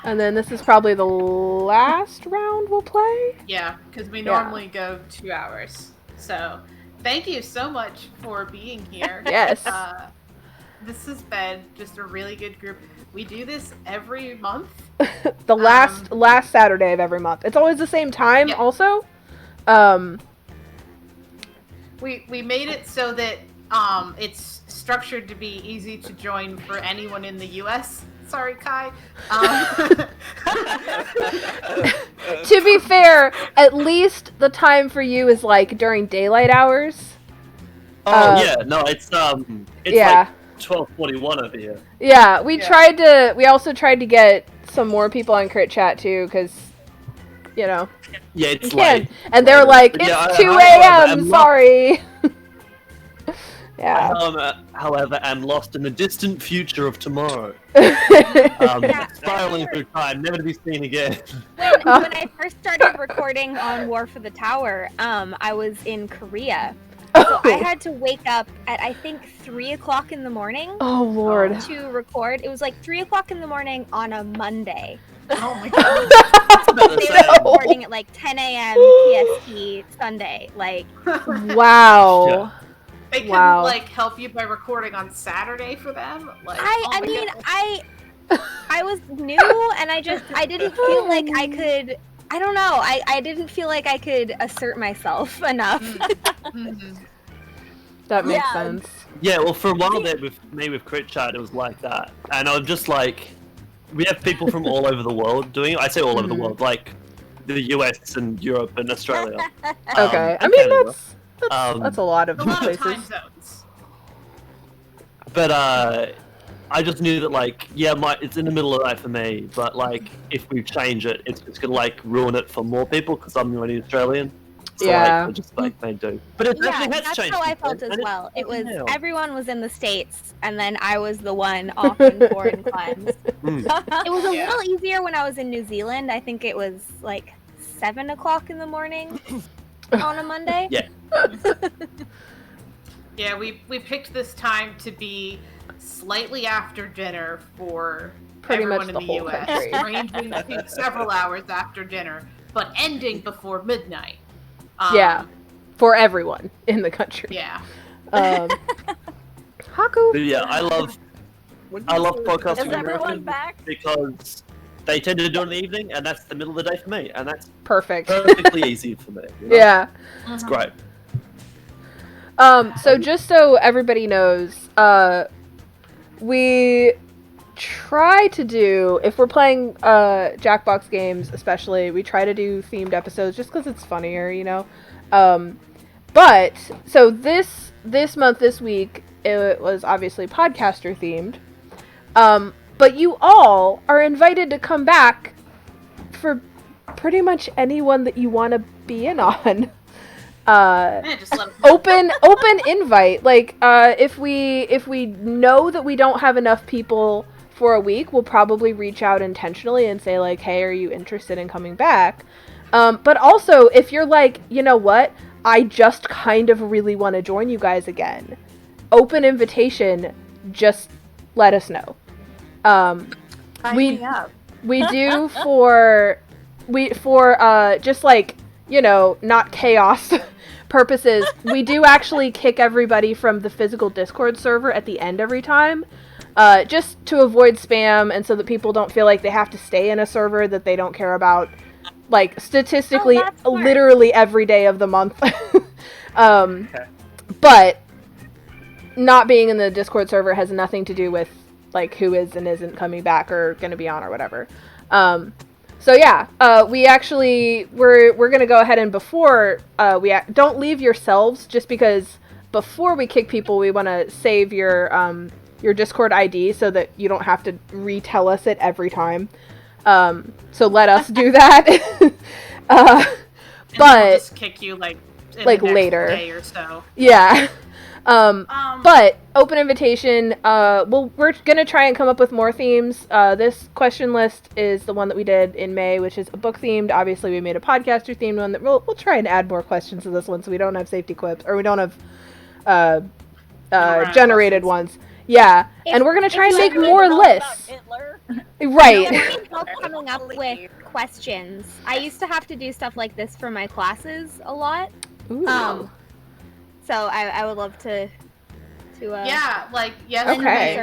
And then this is probably the last round we'll play. Yeah, because we Yeah. normally go 2 hours. So thank you so much for being here. Yes. This has been just a really good group. We do this every month. The last Saturday of every month. It's always the same time. Yeah. Also, We made it so that it's structured to be easy to join for anyone in the U.S. Sorry, Kai. to be fair, at least the time for you is like during daylight hours. Oh yeah, no, it's Yeah. like 12:41 over here. Yeah, we also tried to get some more people on Crit Chat too, because, you know, Yeah, you it's can. like. And they're like, it's Yeah, 2 I'm a.m., lo- sorry. Yeah. However, am lost in the distant future of tomorrow. Spiraling through time, never to be seen again. When I first started recording on War for the Tower, I was in Korea. So I had to wake up at, I think, 3 o'clock in the morning. Oh, Lord. To record. It was like 3 o'clock in the morning on a Monday. Oh my god. They were recording at like 10 a.m. PST Sunday. Like, Wow. Yeah. They couldn't Wow. like help you by recording on Saturday for them. Like, I mean, I was new and I didn't feel like I could. I don't know. I didn't feel like I could assert myself enough. That makes Yeah. sense. Yeah, well, for a while there with me with Crit Chat, it was like that, and I'm just like, we have people from all over the world doing it. I say all over the world, like the US and Europe and Australia. Okay. I and mean, Canada. that's a lot of a lot of places. time zones. But I just knew that, like, yeah, it's in the middle of the night for me, but like, if we change it, it's gonna like ruin it for more people because I'm the only Australian. Yeah. just like they do. But it Yeah, actually has that's changed. how I since felt then, as and well. It was hell. everyone was in the States, and then I was the one off in foreign climes. It was a little easier when I was in New Zealand. I think it was like 7:00 in the morning on a Monday. Yeah. Yeah, we picked this time to be slightly after dinner for Pretty everyone much in the the whole U.S., country. ranging to several hours after dinner, but ending before midnight. Yeah. For everyone in the country. Yeah. Haku. But yeah, I love podcasting Is in everyone America back? because they tend to do it in the evening, and that's the middle of the day for me, and that's Perfect. perfectly easy for me. You know? Yeah. It's great. So just so everybody knows, we try to do, if we're playing Jackbox games especially, we try to do themed episodes just because it's funnier, you know? But, so this month, this week, it was obviously podcaster themed. But you all are invited to come back for pretty much anyone that you want to be in on. Just let 'em know. Open invite. Like, if we know that we don't have enough people for a week, we'll probably reach out intentionally and say like, hey, are you interested in coming back? But also, if you're like, you know what, I just kind of really want to join you guys again, open invitation, just let us know. We do for just like, you know, not chaos purposes, we do actually kick everybody from the physical Discord server at the end every time, just to avoid spam and so that people don't feel like they have to stay in a server that they don't care about, like, statistically, literally every day of the month. But not being in the Discord server has nothing to do with, like, who is and isn't coming back or going to be on or whatever. So yeah, we actually, we're going to go ahead and before, don't leave yourselves, just because before we kick people, we want to save your Discord ID so that you don't have to retell us it every time. So let us do that. And but we'll just kick you like in like the next later. day or so. Yeah. But open invitation. We're gonna try and come up with more themes. This question list is the one that we did in May, which is a book themed. Obviously, we made a podcaster themed one that we'll try and add more questions to this one, so we don't have safety clips or we don't have generated ones. Yeah, and we're gonna try and make more lists. Right. Help coming up with questions. I used to have to do stuff like this for my classes a lot. Ooh. So I would love to Yeah, like Okay.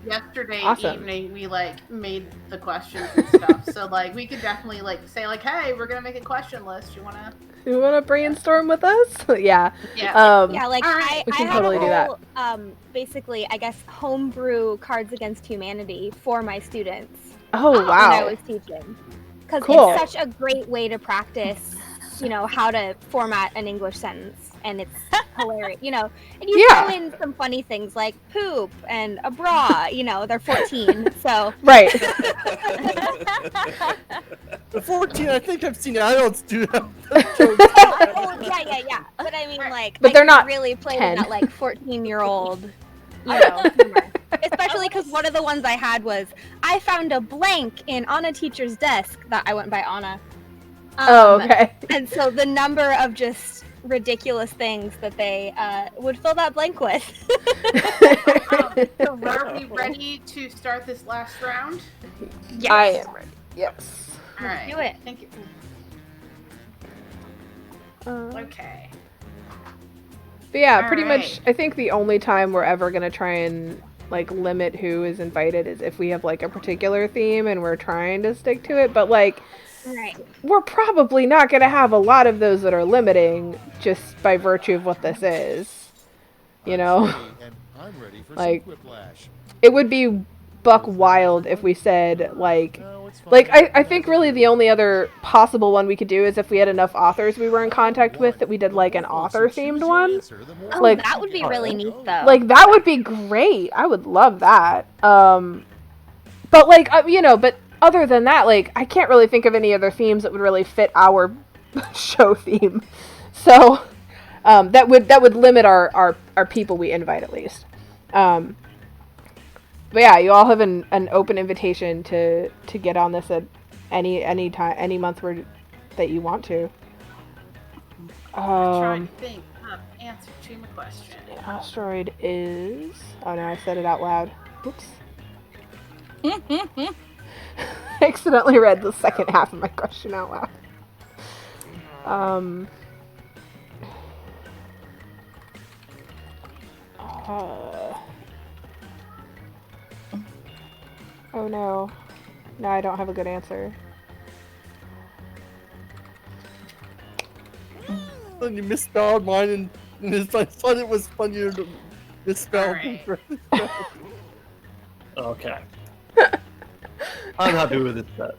yesterday Awesome. evening we like made the questions and stuff. So like we could definitely like say like, hey, we're gonna make a question list. You wanna brainstorm with us? Yeah. Yeah. Yeah, like Alright. We I can had totally a do that. whole, basically, I guess, homebrew Cards Against Humanity for my students. Oh, When I wow. was teaching. Because Cool. it's such a great way to practice, you know, how to format an English sentence. And it's hilarious, you know. And you Yeah. throw in some funny things like poop and a bra, you know, they're 14, so. Right. The 14, I think I've seen adults do that. Oh, yeah. But I mean, like, But I they're can not really play 10. that, like, 14-year-old, you know, humor. Especially because one of the ones I had was, I found a blank on a teacher's desk that I went by Anna. Oh, okay. And so the number of just ridiculous things that they would fill that blank with. So are we ready to start this last round? Yes. I am ready. Yes. All right. Do it. Thank you. Okay. But yeah, All pretty right. much, I think the only time we're ever going to try and, like, limit who is invited is if we have, like, a particular theme and we're trying to stick to it. But, like, Right. we're probably not going to have a lot of those that are limiting just by virtue of what this is. You know? And I'm ready for Like, some whiplash. it would be buck wild if we said, like... No, it's fine. Like, I think really the only other possible one we could do is if we had enough authors we were in contact with that we did, like, an author-themed one. Oh, Like- that would be really neat, though. Like, that would be great. I would love that. But, like, you know, but other than that, like, I can't really think of any other themes that would really fit our show theme. So that would limit our people we invite at least. But yeah, you all have an open invitation to get on this at any time, any month that you want to. Trying to think of answer to my question. The asteroid is. Oh no, I said it out loud. Oops. I accidentally read the second half of my question out loud. Oh no. No, I don't have a good answer. And you misspelled mine, and I thought it was funnier to misspell. Alright. Okay. I'm happy with this bet.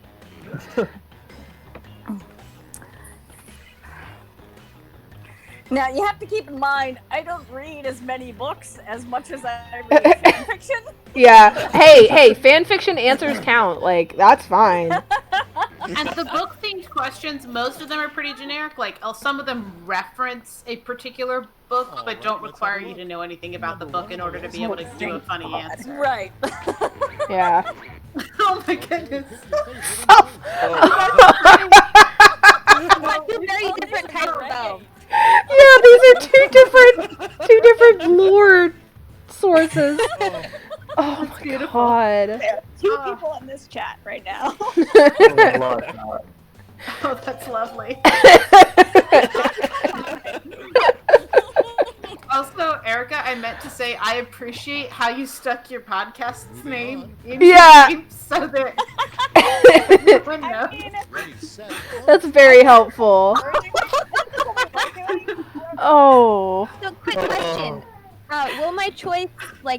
Now you have to keep in mind, I don't read as many books as much as I read fanfiction. Yeah. Hey, fanfiction answers count. Like, that's fine. And the book themed questions, most of them are pretty generic. Like, some of them reference a particular book, but don't require you to know anything about the book in order to be able to do a funny answer. Right. Yeah. Oh my goodness. Two very different types though. Yeah, these are two different lore sources. Oh my god. There are two people in this chat right now. Oh, that's lovely. Also, Erica, I meant to say I appreciate how you stuck your podcast's name in your name so that everyone knows. That's very helpful. Oh. So, quick question. Will my choice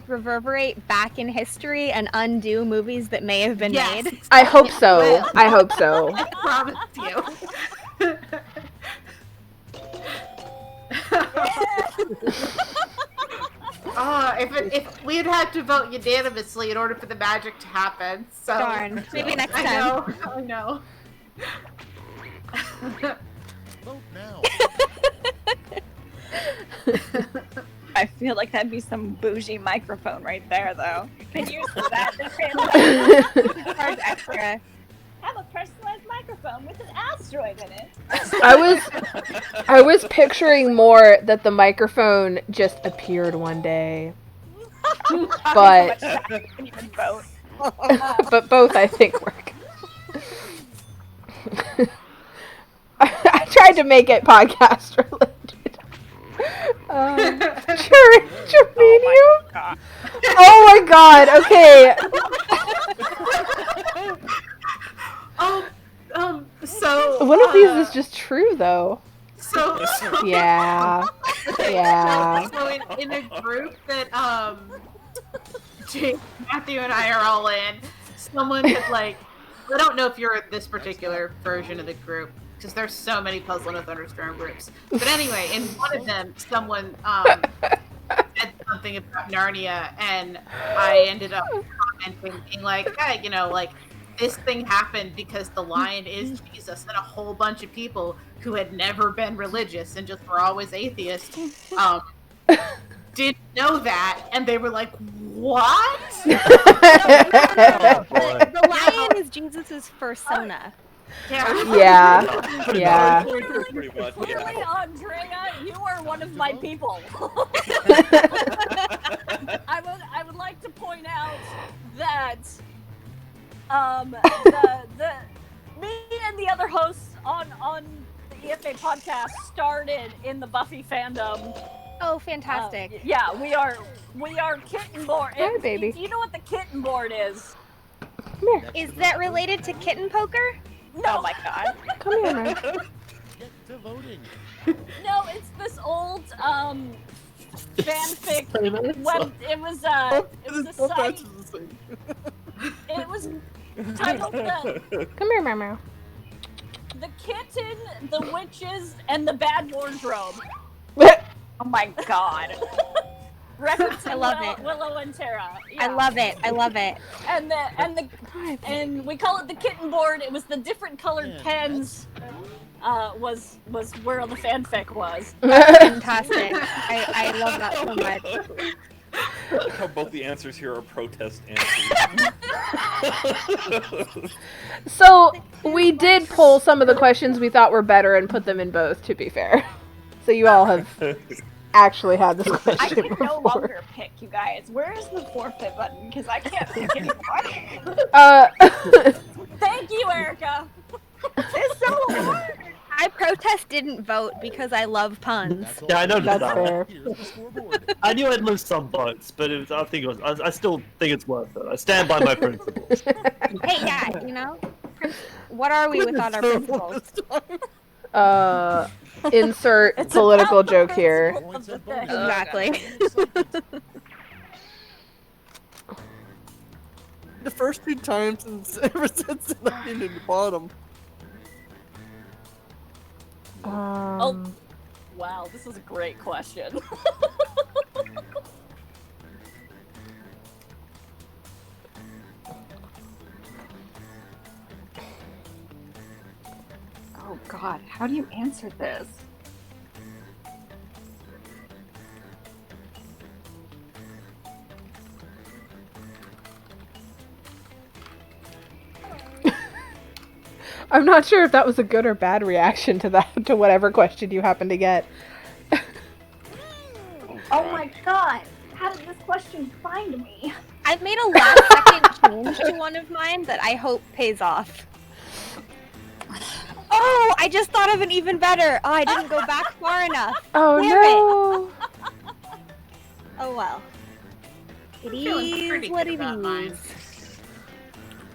reverberate back in history and undo movies that may have been made? I hope so. I hope so. I promise you. If we'd had to vote unanimously in order for the magic to happen, so Darn. Maybe next time. I know. Vote now. I feel like that'd be some bougie microphone right there, though. Can you use that to Charge extra. have a personalized microphone with an asteroid in it? I was picturing more that the microphone just appeared one day. But but both I think work. I tried to make it podcast related. Germanium? Oh my god, okay. So One of these is just true though. So Yeah. Yeah. So in a group that Jake, Matthew, and I are all in, someone had I don't know if you're in this particular version of the group because there's so many Puzzle and Thunderstorm groups. But anyway, in one of them, someone said something about Narnia, and I ended up commenting being like, hey, this thing happened because the lion is Jesus, and a whole bunch of people who had never been religious and just were always atheists didn't know that, and they were like, what? The lion is Jesus's persona. Yeah. Yeah. Pretty much, Clearly, Andrea, you are one of my people. I would like to point out that me and the other hosts on the EFA podcast started in the Buffy fandom. Oh, fantastic! Yeah, we are kitten board. Hi, baby. Do you know what the kitten board is? Come here. Is that related to kitten poker? No. Oh my god. Come here, man. Get to voting. No, it's this old fanfic. It was a site. It was titled Come here, Meow. The Kitten, the Witches, and the Bad Wardrobe. Oh my god. Referencing I love it. Willow and Tara. I love it. I love it. And we call it the kitten board. It was the different colored pens was where the fanfic was. Fantastic. I love that so much. I like how both the answers here are protest answers. So we did pull some of the questions we thought were better and put them in both, to be fair. So you all have actually had this I question can before. no longer pick, you guys. Where is the forfeit button? Because I can't pick anymore. Thank you, Erica. It's so hard. I protest didn't vote because I love puns. Yeah, I know That's that. fair. Here's the scoreboard. I knew I'd lose some votes, but I still think it's worth it. I stand by my principles. Hey, yeah, you know? What are we without our principles? Insert It's political about the joke here. Points and Okay. bonuses. Exactly. The first 2 times since ever since I've been in the bottom. Oh, wow, this is a great question. Oh God, how do you answer this? I'm not sure if that was a good or bad reaction to that, to whatever question you happen to get. Oh my God, how did this question find me? I've made a last-second change to one of mine that I hope pays off. Oh, I just thought of an even better. Oh, I didn't go back far enough. Oh Damn no! Oh well. It Feeling pretty is what good it about mine. is.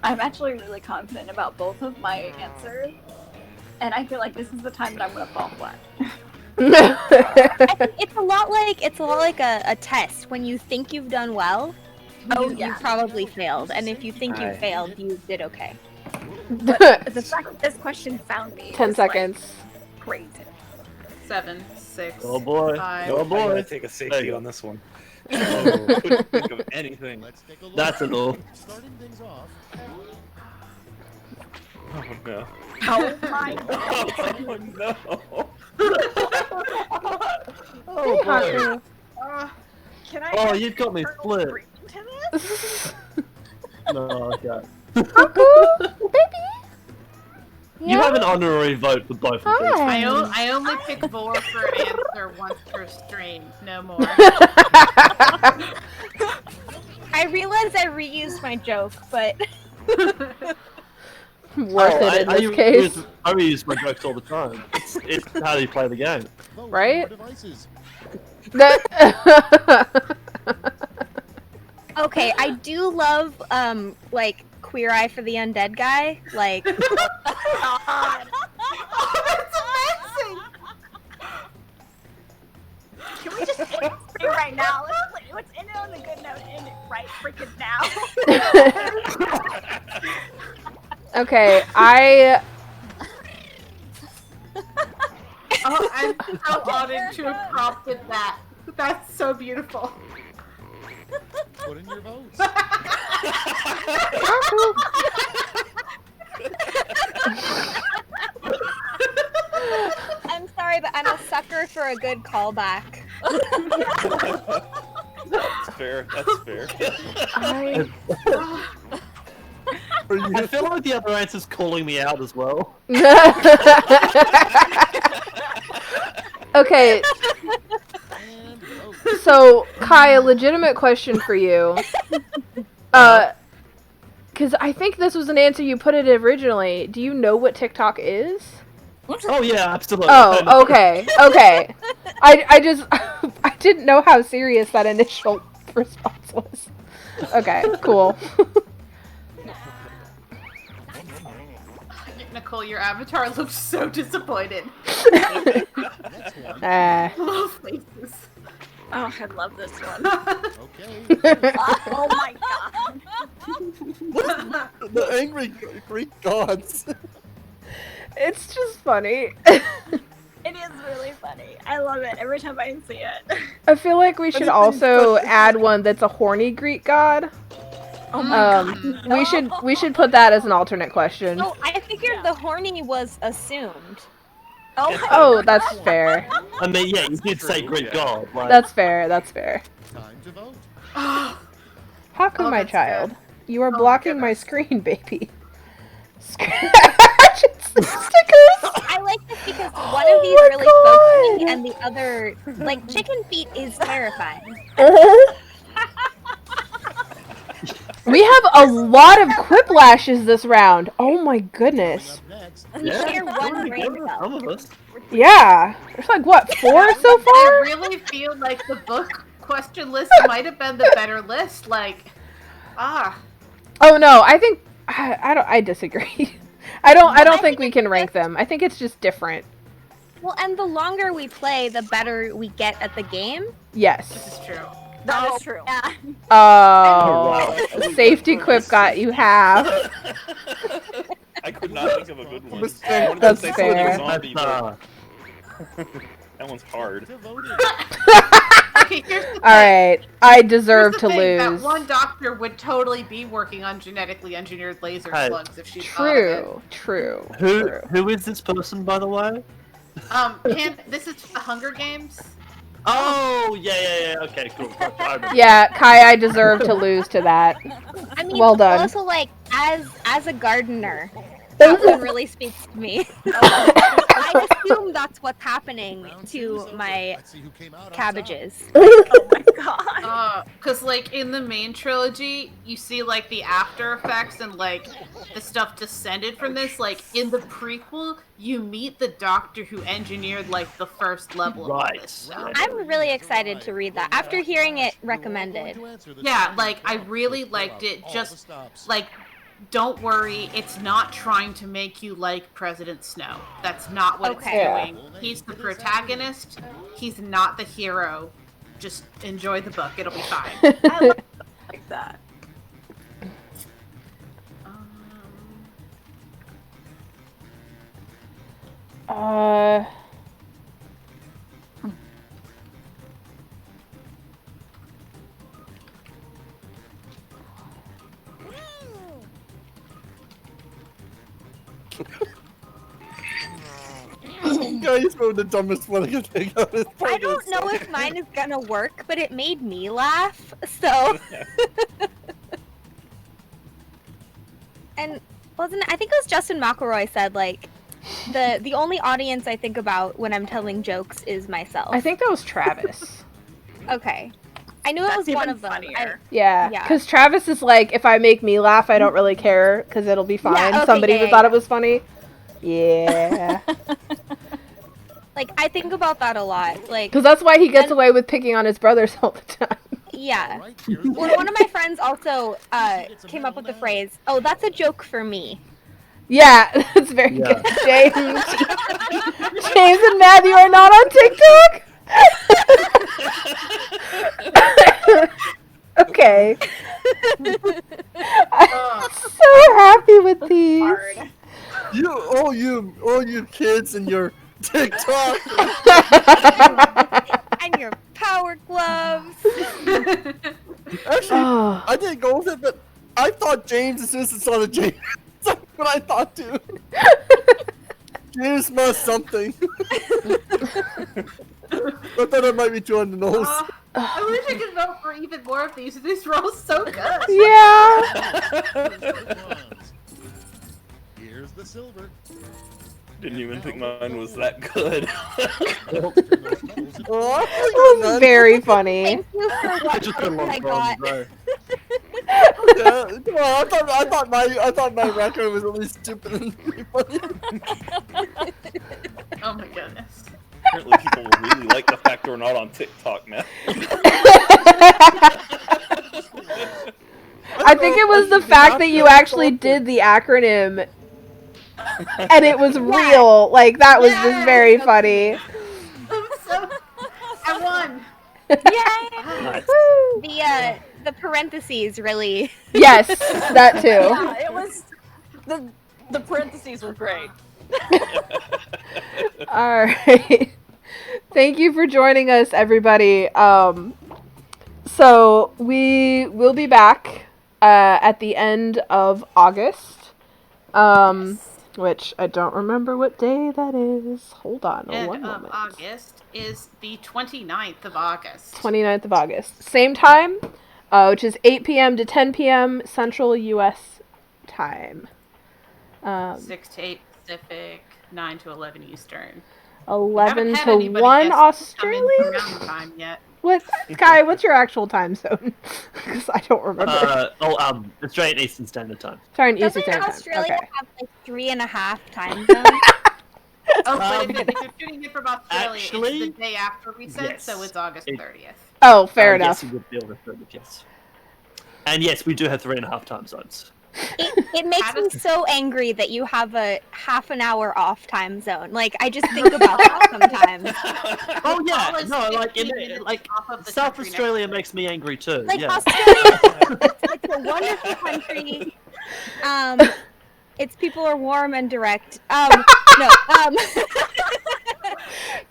I'm actually really confident about both of my answers, and I feel like this is the time that I'm gonna fall flat. I think it's a lot like a test. When you think you've done well, you probably failed, and if you think you Aye. failed, you did okay. The fact that this question found me 10 is, like, seconds. crazy. 7, 6. Oh boy. 5. Oh I gotta boy. take a There safety you on go. this one. Oh, couldn't think of anything. Let's take a look. That's an all. Starting things off. Oh no. Oh my God. Oh no. Oh Hey, boy. Haku. Can I Oh, add you've got me Colonel split. Green to this? No, okay. Haku, baby. You have an honorary vote for both of these. Hi. I only pick Vor for an answer once per stream, no more. I realized I reused my joke, but Worth it in this case. I reuse my jokes all the time. It's how you play the game. Vote Right? on your devices. okay, I do love like Queer Eye for the Undead guy. Like God. That's amazing! Can we just end this thing right now? Let's end it on a good note and end it right freaking now. Okay, I Oh, I'm so honored to have prompted that. That's so beautiful. Put in your votes. I'm sorry, but I'm a sucker for a good callback. That's fair. That's fair. I I feel like the other answer's calling me out as well. Okay, And vote. so Kai, a legitimate question for you. Because I think this was an answer you put it originally. Do you know what TikTok is? Oh yeah, absolutely. Oh, okay, okay. I just I didn't know how serious that initial response was. Okay, cool. Nicole, your avatar looks so disappointed. Next one. Little faces. Oh, I love this one. Okay. Oh my God. The angry Greek gods. It's just funny. It is really funny. I love it every time I see it. I feel like we should also add one that's a horny Greek god. Oh my God. We should put that as an alternate question. Oh, I figured the horny was assumed. Oh, that's fair. I mean, yeah, you did say Greek god. Like, That's fair. That's fair. Time to vote. Haku, Oh, my that's child, good. you are my blocking my goodness. screen, baby. Stickers. I like this because Oh one of these my really spoke to me, God. and the other, like, chicken feet is terrifying. We have a lot of quipplashes this round. Oh my goodness. Up next, We yeah, share one some brain cell. of us. Yeah. There's like, what, 4 so I far? really feel like the book question list might have been the better list. Like, Oh no, I think I disagree. I don't think we can rank them. I think it's just different. Well, and the longer we play, the better we get at the game. Yes. this is true. That is true. Yeah. Oh, the safety quip got you half. I could not think of a good one. That's I wanted to say something fair. zombie, That's, but that one's hard. to voting. Okay, here's the thing. Alright, I Here's deserve the to thing, lose. That one doctor would totally be working on genetically engineered laser Hey. slugs if she thought of it. True. who is this person, by the way? This is the Hunger Games. Oh, yeah. Okay, cool. Gotcha, I remember. Yeah, Kai, I deserve to lose to that. I mean, Well done. also, like, as a gardener, that one really speaks to me. I assume that's what's happening Round two to is over. my Let's see who came out on top. cabbages. Cause like in the main trilogy, you see like the after effects and like the stuff descended from this. Like in the prequel, you meet the doctor who engineered like the first level of all Right. this stuff. I'm really excited to read that after hearing it recommended. Yeah, like I really liked it. Just like, don't worry, it's not trying to make you like President Snow. That's not what Okay. Yeah. it's doing. He's the protagonist. He's not the hero. Just enjoy the book. It'll be fine. I like that. Uh, Guys, wrote the dumbest one I can think of. I don't know if mine is gonna work, but it made me laugh, so. And I think it was Justin McElroy said, like, the only audience I think about when I'm telling jokes is myself. I think that was Travis. Okay. I knew it was one of them. Yeah, Yeah. because Travis is like, if I make me laugh, I don't really care, because it'll be fine. Yeah, okay, Somebody yeah, thought yeah. it was funny. Yeah. Like, I think about that a lot. Like, Because that's why he gets And- away with picking on his brothers all the time. yeah. Right, here's the Well, one of my friends also came up with the phrase, "Oh, that's a joke for me." Yeah, that's very Yeah. good. James. James and Matthew are not on TikTok? Okay. I'm so happy with these. You kids and your TikTok. And your power gloves. Actually, Oh. I didn't go with it, but I thought James as soon as I saw the James. That's what I thought too. James must something. I thought it might be two on the nose. I wish I could vote for even more of these. These were all so good. Yeah. Here's the silver. Didn't even think mine was that good. Oh, I That was very funny. Thank you for I just put a lot I of got. bro. yeah, well, I thought my record was at least stupid and pretty funny. Oh my goodness. Apparently, people will really like the fact we're not on TikTok now. I think it was the fact that you actually did the acronym and it was real. Like, that was just very funny. I won. Nice. The parentheses really. Yes, that too. Yeah, it was the parentheses were great. All right. Thank you for joining us, everybody. So we will be back at the end of August. which I don't remember what day that is. Hold on And one of moment. August is the 29th of August. 29th of August. Same time, which is 8 p.m. to 10 p.m. Central U.S. time. 6 to 8 Pacific, 9 to 11 Eastern. 11 had to anybody 1 guess Australian? come in from Mountain Time yet. What, Kai, what's your actual time zone? Because I don't remember. Australian Eastern Standard Time. Sorry, Eastern Doesn't Standard Time. Australia Okay. have like 3.5 time zones? Oh, but if you're tuning in from Australia, actually, it's the day after we said, yes. so it's August 30th. Oh, fair enough. Yes, it would be on the 30th, yes. And yes, we do have 3.5 time zones. It makes me so angry that you have a half an hour off time zone. Like, I just think about that sometimes. Oh yeah, Always no, 15 minutes off of the South country next Australia to it. makes me angry too. Like, yeah. Australia, it's a wonderful country. Its people are warm and direct. Oh like,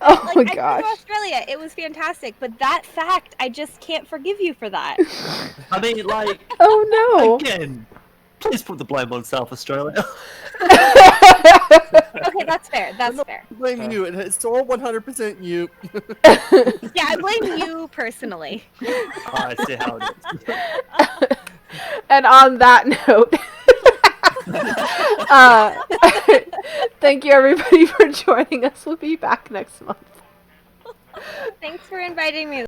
my I've been gosh. to Australia. It was fantastic, but that fact, I just can't forgive you for that. I mean, like, Oh no. again, please put the blame on South Australia. Okay, that's fair. That's fair. I'm blaming you. It's all 100% you. Yeah, I blame you personally. I see how it is. And on that note, thank you everybody for joining us. We'll be back next month. Thanks for inviting me.